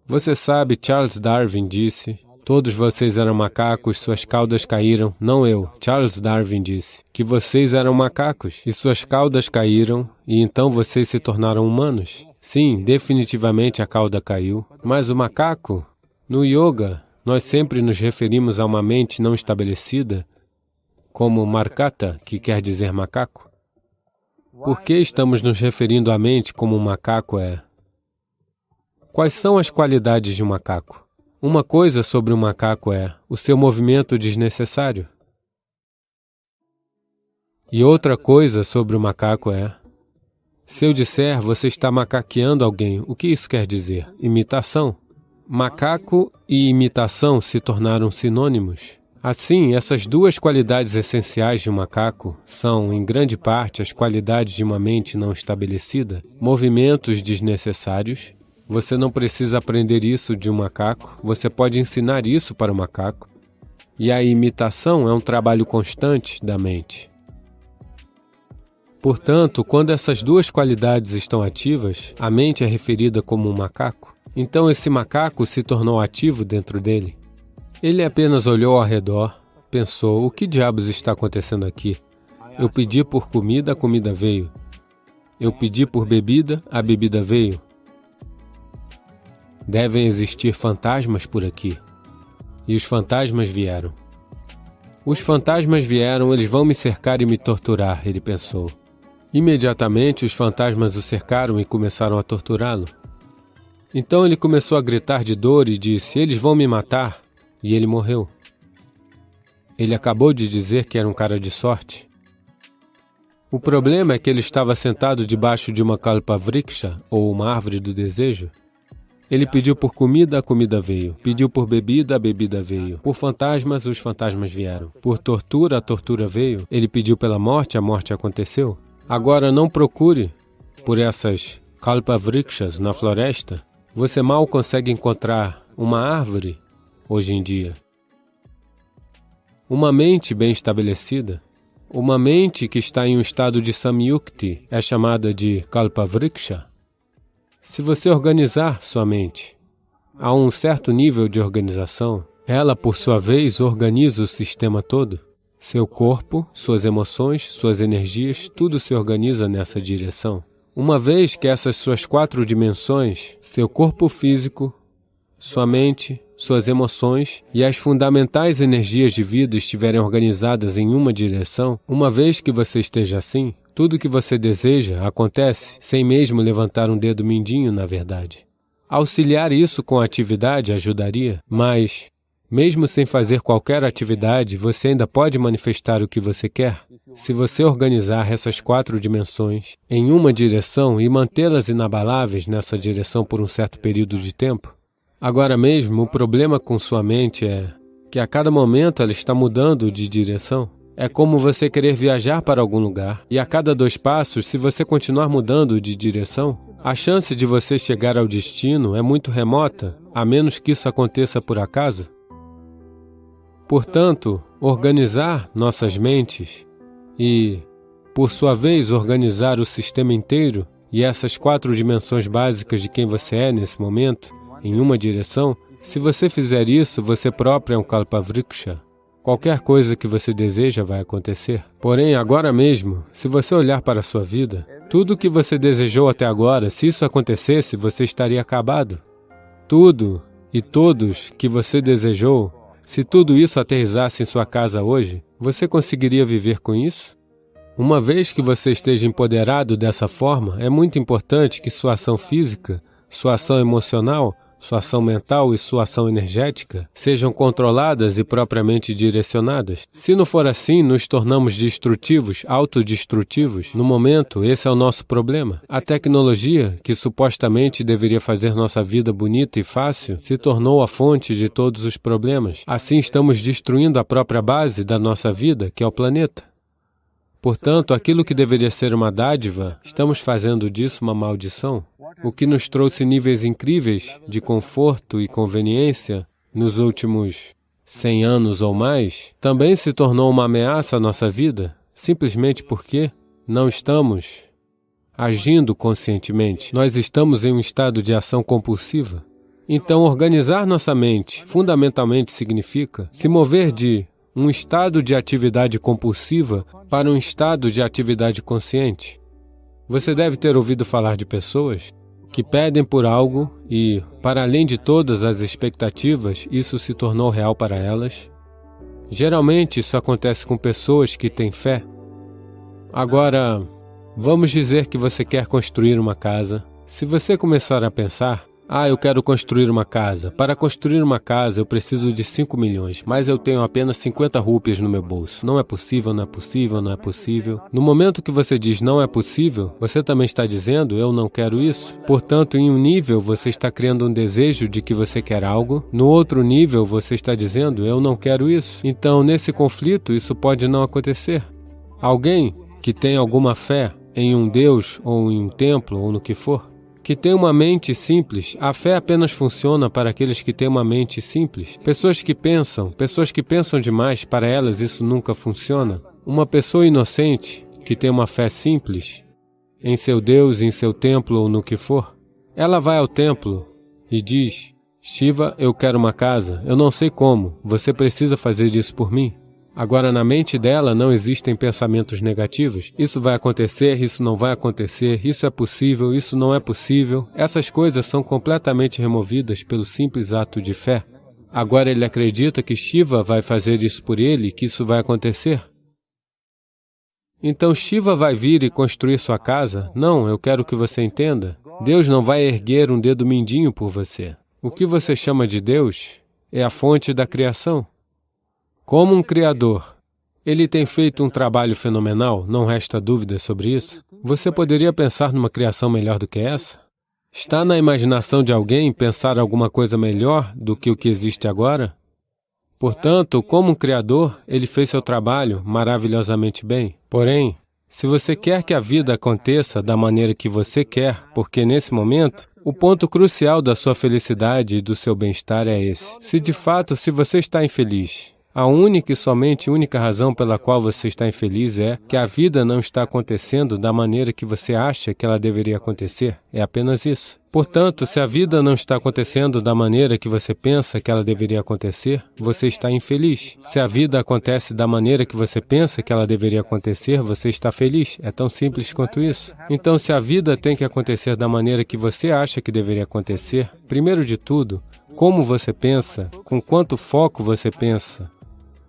você sabe, Charles Darwin disse, todos vocês eram macacos, suas caudas caíram. Não eu, Charles Darwin disse, que vocês eram macacos e suas caudas caíram e então vocês se tornaram humanos. Sim, definitivamente a cauda caiu, mas o macaco, no yoga, nós sempre nos referimos a uma mente não estabelecida como markata, que quer dizer macaco. Por que estamos nos referindo à mente como um macaco é? Quais são as qualidades de um macaco? Uma coisa sobre um macaco é o seu movimento desnecessário. E outra coisa sobre o macaco é, se eu disser você está macaqueando alguém, o que isso quer dizer? Imitação. Macaco e imitação se tornaram sinônimos. Assim, essas duas qualidades essenciais de um macaco são, em grande parte, as qualidades de uma mente não estabelecida, movimentos desnecessários. Você não precisa aprender isso de um macaco, você pode ensinar isso para o macaco. E a imitação é um trabalho constante da mente. Portanto, quando essas duas qualidades estão ativas, a mente é referida como um macaco. Então esse macaco se tornou ativo dentro dele. Ele apenas olhou ao redor, pensou, o que diabos está acontecendo aqui? Eu pedi por comida, a comida veio. Eu pedi por bebida, a bebida veio. Devem existir fantasmas por aqui. E os fantasmas vieram. Os fantasmas vieram, eles vão me cercar e me torturar, ele pensou. Imediatamente os fantasmas o cercaram e começaram a torturá-lo. Então ele começou a gritar de dor e disse, eles vão me matar. E ele morreu. Ele acabou de dizer que era um cara de sorte. O problema é que ele estava sentado debaixo de uma kalpavriksha, ou uma árvore do desejo. Ele pediu por comida, a comida veio. Pediu por bebida, a bebida veio. Por fantasmas, os fantasmas vieram. Por tortura, a tortura veio. Ele pediu pela morte, a morte aconteceu. Agora não procure por essas kalpavrikshas na floresta. Você mal consegue encontrar uma árvore hoje em dia. Uma mente bem estabelecida, uma mente que está em um estado de samyukti, é chamada de kalpavriksha. Se você organizar sua mente a um certo nível de organização, ela, por sua vez, organiza o sistema todo. Seu corpo, suas emoções, suas energias, tudo se organiza nessa direção. Uma vez que essas suas 4 dimensões, seu corpo físico, sua mente, suas emoções e as fundamentais energias de vida estiverem organizadas em uma direção, uma vez que você esteja assim, tudo que você deseja acontece sem mesmo levantar um dedo mindinho, na verdade. Auxiliar isso com a atividade ajudaria, mas, mesmo sem fazer qualquer atividade, você ainda pode manifestar o que você quer. Se você organizar essas 4 dimensões em uma direção e mantê-las inabaláveis nessa direção por um certo período de tempo. Agora mesmo, o problema com sua mente é que a cada momento ela está mudando de direção. É como você querer viajar para algum lugar e a cada 2 passos, se você continuar mudando de direção, a chance de você chegar ao destino é muito remota, a menos que isso aconteça por acaso. Portanto, organizar nossas mentes e, por sua vez, organizar o sistema inteiro e essas 4 dimensões básicas de quem você é nesse momento, em uma direção, se você fizer isso, você próprio é um kalpavriksha. Qualquer coisa que você deseja vai acontecer. Porém, agora mesmo, se você olhar para a sua vida, tudo o que você desejou até agora, se isso acontecesse, você estaria acabado. Tudo e todos que você desejou, se tudo isso aterrissasse em sua casa hoje, você conseguiria viver com isso? Uma vez que você esteja empoderado dessa forma, é muito importante que sua ação física, sua ação emocional, sua ação mental e sua ação energética sejam controladas e propriamente direcionadas. Se não for assim, nos tornamos destrutivos, autodestrutivos. No momento, esse é o nosso problema. A tecnologia, que supostamente deveria fazer nossa vida bonita e fácil, se tornou a fonte de todos os problemas. Assim, estamos destruindo a própria base da nossa vida, que é o planeta. Portanto, aquilo que deveria ser uma dádiva, estamos fazendo disso uma maldição. O que nos trouxe níveis incríveis de conforto e conveniência nos últimos 100 anos ou mais, também se tornou uma ameaça à nossa vida, simplesmente porque não estamos agindo conscientemente. Nós estamos em um estado de ação compulsiva. Então, organizar nossa mente fundamentalmente significa se mover de um estado de atividade compulsiva para um estado de atividade consciente. Você deve ter ouvido falar de pessoas que pedem por algo e, para além de todas as expectativas, isso se tornou real para elas. Geralmente, isso acontece com pessoas que têm fé. Agora, vamos dizer que você quer construir uma casa. Se você começar a pensar, eu quero construir uma casa. Para construir uma casa, eu preciso de 5 milhões, mas eu tenho apenas 50 rúpias no meu bolso. Não é possível, não é possível, não é possível. No momento que você diz não é possível, você também está dizendo eu não quero isso. Portanto, em um nível, você está criando um desejo de que você quer algo. No outro nível, você está dizendo eu não quero isso. Então, nesse conflito, isso pode não acontecer. Alguém que tem alguma fé em um Deus, ou em um templo, ou no que for, que tem uma mente simples, a fé apenas funciona para aqueles que têm uma mente simples. Pessoas que pensam demais, para elas isso nunca funciona. Uma pessoa inocente, que tem uma fé simples, em seu Deus, em seu templo ou no que for, ela vai ao templo e diz, Shiva, eu quero uma casa, eu não sei como, você precisa fazer isso por mim. Agora, na mente dela não existem pensamentos negativos. Isso vai acontecer, isso não vai acontecer, isso é possível, isso não é possível. Essas coisas são completamente removidas pelo simples ato de fé. Agora ele acredita que Shiva vai fazer isso por ele, que isso vai acontecer. Então Shiva vai vir e construir sua casa? Não, eu quero que você entenda. Deus não vai erguer um dedo mindinho por você. O que você chama de Deus é a fonte da criação. Como um criador, ele tem feito um trabalho fenomenal, não resta dúvida sobre isso. Você poderia pensar numa criação melhor do que essa? Está na imaginação de alguém pensar alguma coisa melhor do que o que existe agora? Portanto, como um criador, ele fez seu trabalho maravilhosamente bem. Porém, se você quer que a vida aconteça da maneira que você quer, porque nesse momento, o ponto crucial da sua felicidade e do seu bem-estar é esse. Se de fato, se você está infeliz, A única e somente única razão pela qual você está infeliz é que a vida não está acontecendo da maneira que você acha que ela deveria acontecer. É apenas isso. Portanto, se a vida não está acontecendo da maneira que você pensa que ela deveria acontecer, você está infeliz. Se a vida acontece da maneira que você pensa que ela deveria acontecer, você está feliz. É tão simples quanto isso. Então, se a vida tem que acontecer da maneira que você acha que deveria acontecer, primeiro de tudo, como você pensa, com quanto foco você pensa,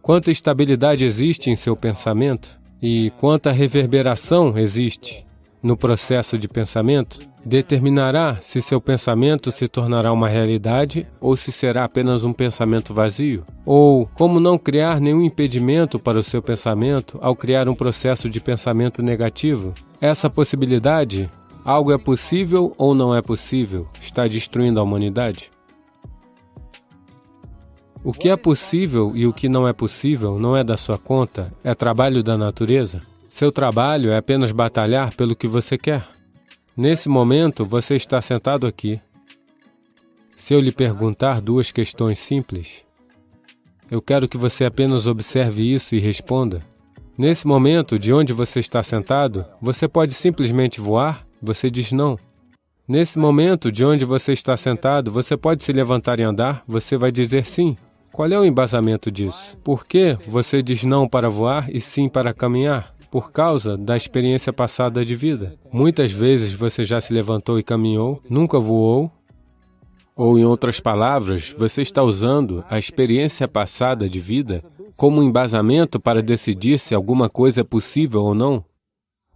quanta estabilidade existe em seu pensamento e quanta reverberação existe no processo de pensamento, determinará se seu pensamento se tornará uma realidade ou se será apenas um pensamento vazio. Ou como não criar nenhum impedimento para o seu pensamento ao criar um processo de pensamento negativo. Essa possibilidade, algo é possível ou não é possível, está destruindo a humanidade. O que é possível e o que não é possível não é da sua conta, é trabalho da natureza. Seu trabalho é apenas batalhar pelo que você quer. Nesse momento, você está sentado aqui. Se eu lhe perguntar duas questões simples, eu quero que você apenas observe isso e responda. Nesse momento, de onde você está sentado, você pode simplesmente voar? Você diz não. Nesse momento, de onde você está sentado, você pode se levantar e andar? Você vai dizer sim. Qual é o embasamento disso? Por que você diz não para voar e sim para caminhar? Por causa da experiência passada de vida. Muitas vezes você já se levantou e caminhou, nunca voou. Ou, em outras palavras, você está usando a experiência passada de vida como um embasamento para decidir se alguma coisa é possível ou não.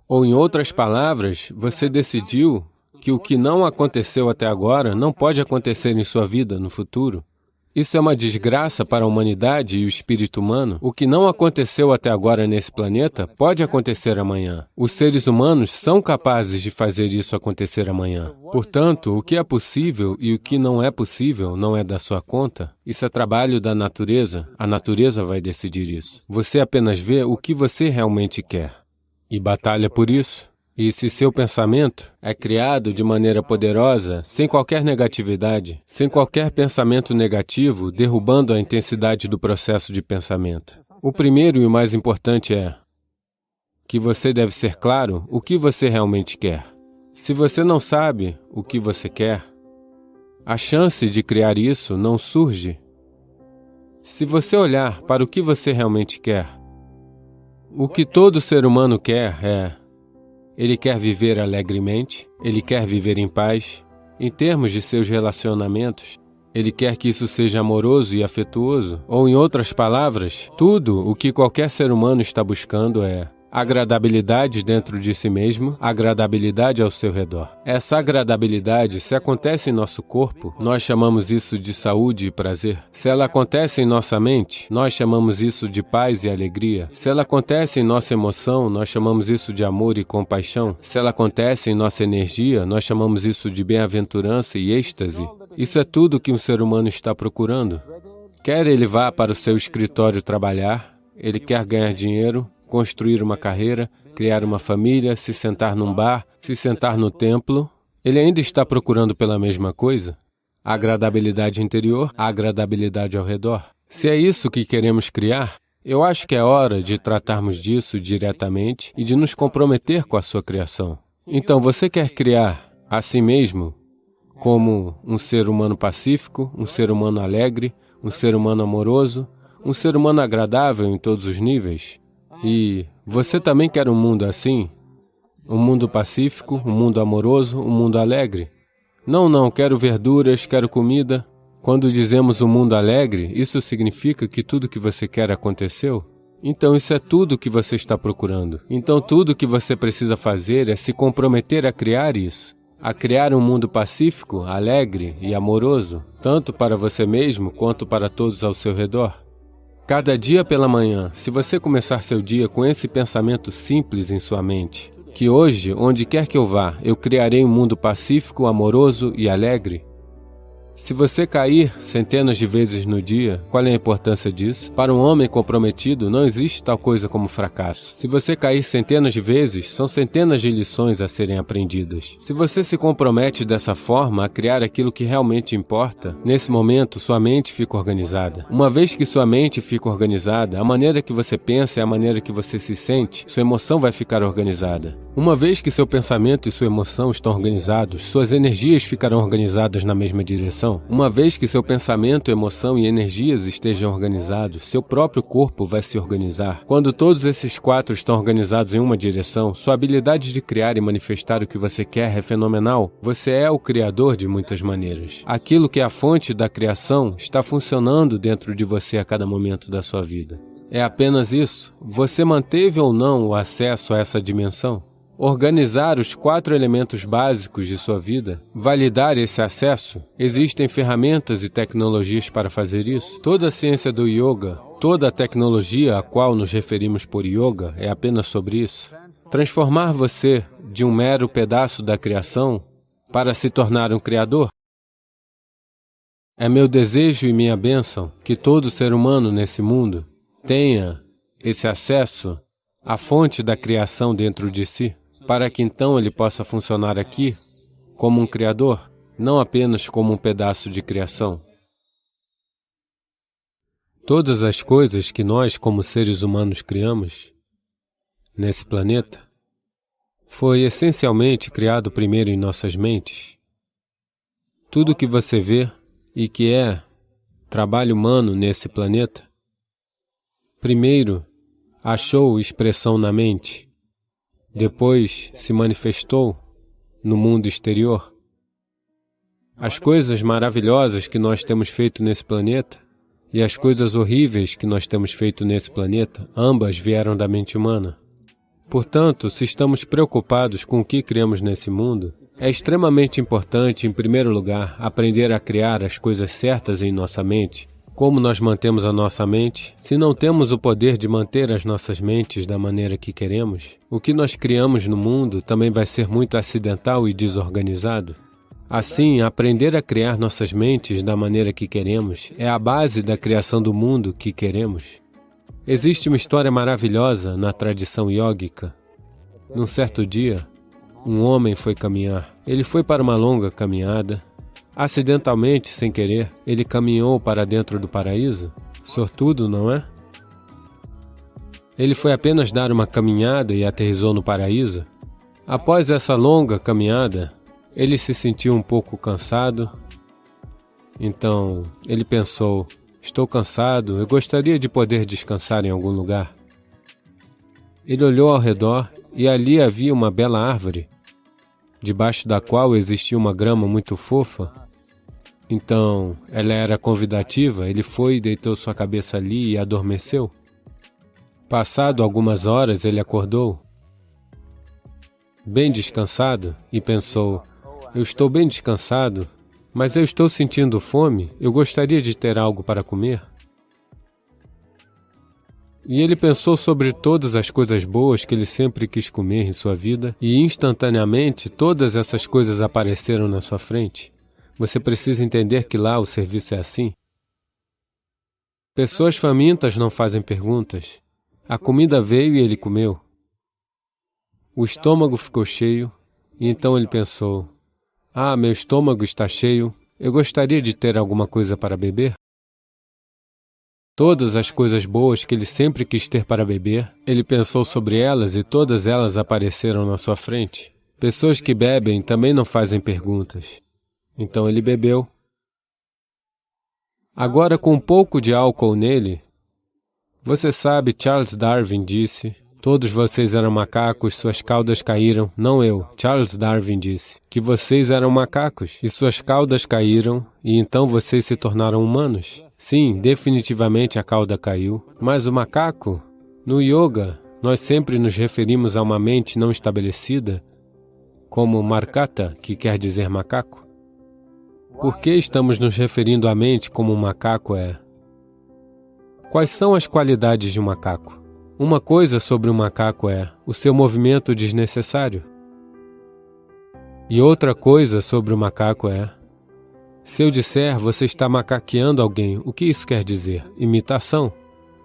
Ou, em outras palavras, você decidiu que o que não aconteceu até agora não pode acontecer em sua vida no futuro. Isso é uma desgraça para a humanidade e o espírito humano. O que não aconteceu até agora nesse planeta pode acontecer amanhã. Os seres humanos são capazes de fazer isso acontecer amanhã. Portanto, o que é possível e o que não é possível não é da sua conta. Isso é trabalho da natureza. A natureza vai decidir isso. Você apenas vê o que você realmente quer e batalha por isso. E se seu pensamento é criado de maneira poderosa, sem qualquer negatividade, sem qualquer pensamento negativo, derrubando a intensidade do processo de pensamento. O primeiro e o mais importante é que você deve ser claro o que você realmente quer. Se você não sabe o que você quer, a chance de criar isso não surge. Se você olhar para o que você realmente quer, o que todo ser humano quer é: ele quer viver alegremente, ele quer viver em paz. Em termos de seus relacionamentos, ele quer que isso seja amoroso e afetuoso. Ou, em outras palavras, tudo o que qualquer ser humano está buscando é agradabilidade dentro de si mesmo, agradabilidade ao seu redor. Essa agradabilidade, se acontece em nosso corpo, nós chamamos isso de saúde e prazer. Se ela acontece em nossa mente, nós chamamos isso de paz e alegria. Se ela acontece em nossa emoção, nós chamamos isso de amor e compaixão. Se ela acontece em nossa energia, nós chamamos isso de bem-aventurança e êxtase. Isso é tudo que um ser humano está procurando. Quer ele vá para o seu escritório trabalhar, ele quer ganhar dinheiro, construir uma carreira, criar uma família, se sentar num bar, se sentar no templo, ele ainda está procurando pela mesma coisa? A agradabilidade interior, a agradabilidade ao redor. Se é isso que queremos criar, eu acho que é hora de tratarmos disso diretamente e de nos comprometer com a sua criação. Então, você quer criar a si mesmo como um ser humano pacífico, um ser humano alegre, um ser humano amoroso, um ser humano agradável em todos os níveis? E você também quer um mundo assim? Um mundo pacífico, um mundo amoroso, um mundo alegre? Não, quero verduras, quero comida. Quando dizemos um mundo alegre, isso significa que tudo que você quer aconteceu? Então isso é tudo que você está procurando. Então tudo que você precisa fazer é se comprometer a criar isso. A criar um mundo pacífico, alegre e amoroso, tanto para você mesmo quanto para todos ao seu redor. Cada dia pela manhã, se você começar seu dia com esse pensamento simples em sua mente, que hoje, onde quer que eu vá, eu criarei um mundo pacífico, amoroso e alegre, Se você cair centenas de vezes no dia, qual é a importância disso? Para um homem comprometido, não existe tal coisa como fracasso. Se você cair centenas de vezes, são centenas de lições a serem aprendidas. Se você se compromete dessa forma a criar aquilo que realmente importa, nesse momento sua mente fica organizada. Uma vez que sua mente fica organizada, a maneira que você pensa é a maneira que você se sente, sua emoção vai ficar organizada. Uma vez que seu pensamento e sua emoção estão organizados, suas energias ficarão organizadas na mesma direção. Uma vez que seu pensamento, emoção e energias estejam organizados, seu próprio corpo vai se organizar. Quando todos esses quatro estão organizados em uma direção, sua habilidade de criar e manifestar o que você quer é fenomenal. Você é o criador de muitas maneiras. Aquilo que é a fonte da criação está funcionando dentro de você a cada momento da sua vida. É apenas isso. Você manteve ou não o acesso a essa dimensão? Organizar os 4 elementos básicos de sua vida, validar esse acesso, existem ferramentas e tecnologias para fazer isso. Toda a ciência do yoga, toda a tecnologia a qual nos referimos por yoga é apenas sobre isso. Transformar você de um mero pedaço da criação para se tornar um criador. É meu desejo e minha bênção que todo ser humano nesse mundo tenha esse acesso à fonte da criação dentro de si, para que então ele possa funcionar aqui como um criador, não apenas como um pedaço de criação. Todas as coisas que nós, como seres humanos, criamos nesse planeta, foi essencialmente criado primeiro em nossas mentes. Tudo que você vê e que é trabalho humano nesse planeta, primeiro achou expressão na mente, depois se manifestou no mundo exterior. As coisas maravilhosas que nós temos feito nesse planeta e as coisas horríveis que nós temos feito nesse planeta, ambas vieram da mente humana. Portanto, se estamos preocupados com o que criamos nesse mundo, é extremamente importante, em primeiro lugar, aprender a criar as coisas certas em nossa mente. Como nós mantemos a nossa mente? Se não temos o poder de manter as nossas mentes da maneira que queremos, o que nós criamos no mundo também vai ser muito acidental e desorganizado. Assim, aprender a criar nossas mentes da maneira que queremos é a base da criação do mundo que queremos. Existe uma história maravilhosa na tradição yógica. Num certo dia, um homem foi caminhar. Ele foi para uma longa caminhada. Acidentalmente, sem querer, ele caminhou para dentro do paraíso? Sortudo, não é? Ele foi apenas dar uma caminhada e aterrissou no paraíso? Após essa longa caminhada, ele se sentiu um pouco cansado. Então, ele pensou, estou cansado, eu gostaria de poder descansar em algum lugar. Ele olhou ao redor e ali havia uma bela árvore, debaixo da qual existia uma grama muito fofa. Então, ela era convidativa, ele foi e deitou sua cabeça ali e adormeceu. Passado algumas horas, ele acordou, bem descansado, e pensou, eu estou bem descansado, mas eu estou sentindo fome, eu gostaria de ter algo para comer. E ele pensou sobre todas as coisas boas que ele sempre quis comer em sua vida, e instantaneamente todas essas coisas apareceram na sua frente. Você precisa entender que lá o serviço é assim. Pessoas famintas não fazem perguntas. A comida veio e ele comeu. O estômago ficou cheio, e então ele pensou, meu estômago está cheio, eu gostaria de ter alguma coisa para beber. Todas as coisas boas que ele sempre quis ter para beber, ele pensou sobre elas e todas elas apareceram na sua frente. Pessoas que bebem também não fazem perguntas. Então ele bebeu. Agora, com um pouco de álcool nele, você sabe, Charles Darwin disse, todos vocês eram macacos, suas caudas caíram. Não eu, Charles Darwin disse, que vocês eram macacos e suas caudas caíram e então vocês se tornaram humanos. Sim, definitivamente a cauda caiu, mas o macaco, no yoga, nós sempre nos referimos a uma mente não estabelecida como markata, que quer dizer macaco. Por que estamos nos referindo à mente como um macaco é? Quais são as qualidades de um macaco? Uma coisa sobre um macaco é o seu movimento desnecessário. E outra coisa sobre o macaco é Se eu disser, você está macaqueando alguém, o que isso quer dizer? Imitação.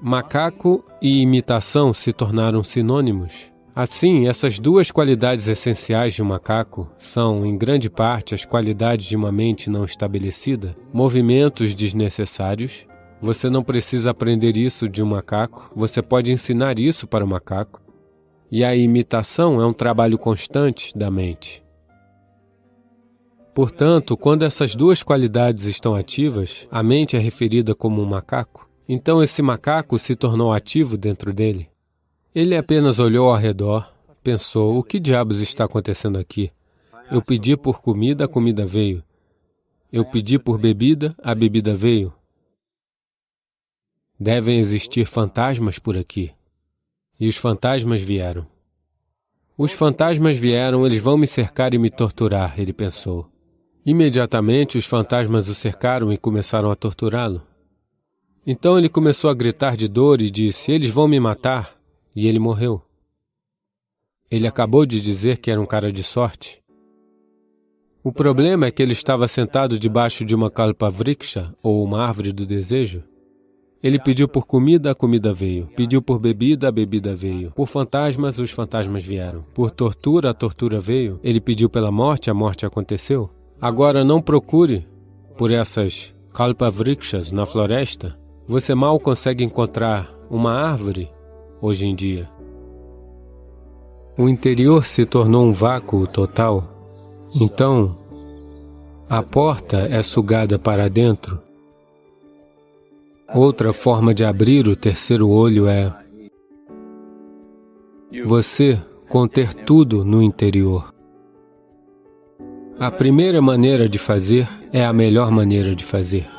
Macaco e imitação se tornaram sinônimos. Assim, essas duas qualidades essenciais de um macaco são, em grande parte, as qualidades de uma mente não estabelecida, movimentos desnecessários. Você não precisa aprender isso de um macaco, você pode ensinar isso para o macaco. E a imitação é um trabalho constante da mente. Portanto, quando essas duas qualidades estão ativas, a mente é referida como um macaco. Então esse macaco se tornou ativo dentro dele. Ele apenas olhou ao redor, pensou, o que diabos está acontecendo aqui? Eu pedi por comida, a comida veio. Eu pedi por bebida, a bebida veio. Devem existir fantasmas por aqui. E os fantasmas vieram. Os fantasmas vieram, eles vão me cercar e me torturar, ele pensou. Imediatamente os fantasmas o cercaram e começaram a torturá-lo. Então ele começou a gritar de dor e disse, eles vão me matar, e ele morreu. Ele acabou de dizer que era um cara de sorte. O problema é que ele estava sentado debaixo de uma kalpavriksha, ou uma árvore do desejo. Ele pediu por comida, a comida veio. Pediu por bebida, a bebida veio. Por fantasmas, os fantasmas vieram. Por tortura, a tortura veio. Ele pediu pela morte, a morte aconteceu. Agora não procure por essas kalpavrikshas na floresta. Você mal consegue encontrar uma árvore hoje em dia. O interior se tornou um vácuo total. Então, a porta é sugada para dentro. Outra forma de abrir o terceiro olho é você conter tudo no interior. A primeira maneira de fazer é a melhor maneira de fazer.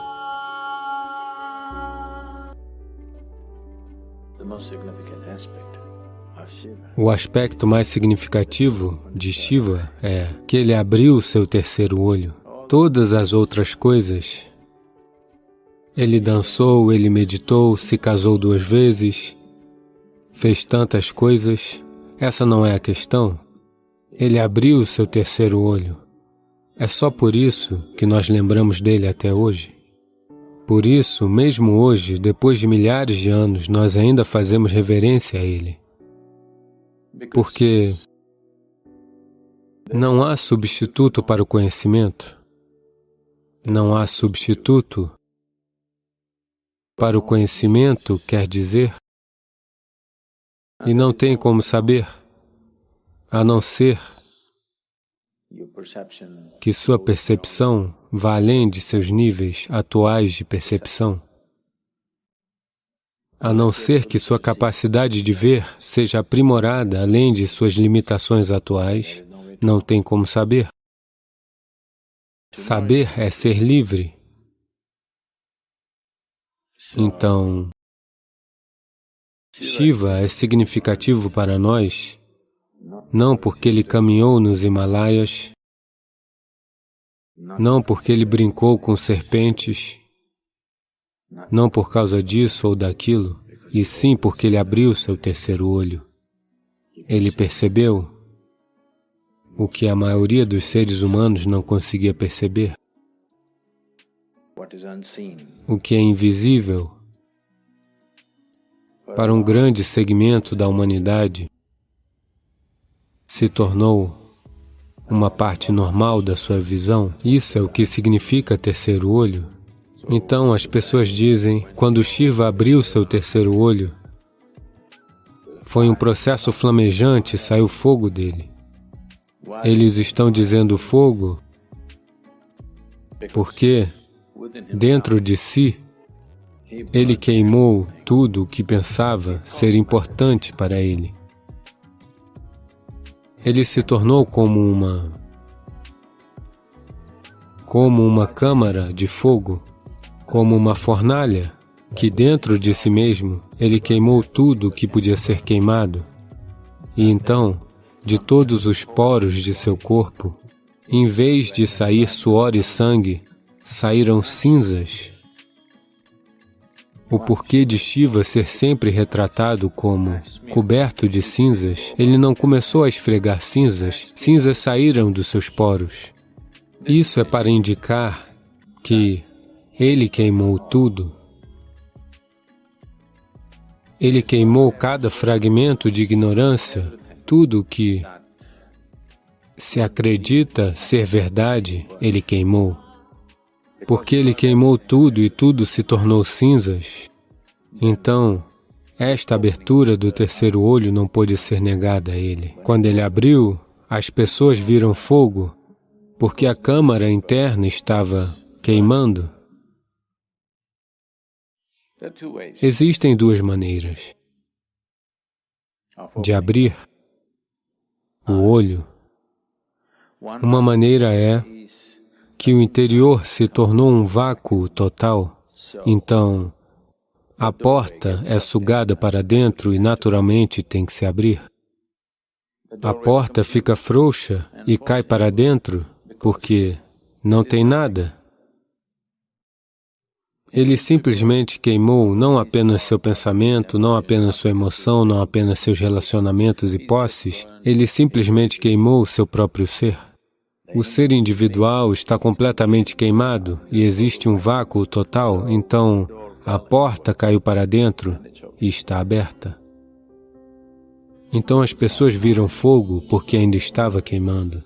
O aspecto mais significativo de Shiva é que ele abriu o seu terceiro olho. Todas as outras coisas, ele dançou, ele meditou, se casou 2 vezes, fez tantas coisas. Essa não é a questão. Ele abriu o seu terceiro olho. É só por isso que nós lembramos dele até hoje. Por isso, mesmo hoje, depois de milhares de anos, nós ainda fazemos reverência a ele. Porque não há substituto para o conhecimento. Não há substituto para o conhecimento, quer dizer, e não tem como saber, a não ser que sua percepção vá além de seus níveis atuais de percepção, a não ser que sua capacidade de ver seja aprimorada além de suas limitações atuais, não tem como saber. Saber é ser livre. Então, Shiva é significativo para nós, não porque ele caminhou nos Himalaias, não porque ele brincou com serpentes, não por causa disso ou daquilo, e sim porque ele abriu seu terceiro olho. Ele percebeu o que a maioria dos seres humanos não conseguia perceber. O que é invisível para um grande segmento da humanidade se tornou uma parte normal da sua visão. Isso é o que significa terceiro olho. Então as pessoas dizem, quando Shiva abriu seu terceiro olho, foi um processo flamejante, saiu fogo dele. Eles estão dizendo fogo porque dentro de si, ele queimou tudo o que pensava ser importante para ele. Ele se tornou como uma câmara de fogo, como uma fornalha, que dentro de si mesmo, ele queimou tudo o que podia ser queimado. E então, de todos os poros de seu corpo, em vez de sair suor e sangue, saíram cinzas. O porquê de Shiva ser sempre retratado como coberto de cinzas, ele não começou a esfregar cinzas, cinzas saíram dos seus poros. Isso é para indicar que Ele queimou tudo. Ele queimou cada fragmento de ignorância, tudo que se acredita ser verdade, Ele queimou. Porque Ele queimou tudo e tudo se tornou cinzas, então esta abertura do terceiro olho não pôde ser negada a Ele. Quando Ele abriu, as pessoas viram fogo, porque a câmara interna estava queimando. Existem duas maneiras de abrir o olho. Uma maneira é que o interior se tornou um vácuo total, então a porta é sugada para dentro e naturalmente tem que se abrir. A porta fica frouxa e cai para dentro porque não tem nada. Ele simplesmente queimou não apenas seu pensamento, não apenas sua emoção, não apenas seus relacionamentos e posses, ele simplesmente queimou o seu próprio ser. O ser individual está completamente queimado e existe um vácuo total, então a porta caiu para dentro e está aberta. Então as pessoas viram fogo porque ainda estava queimando.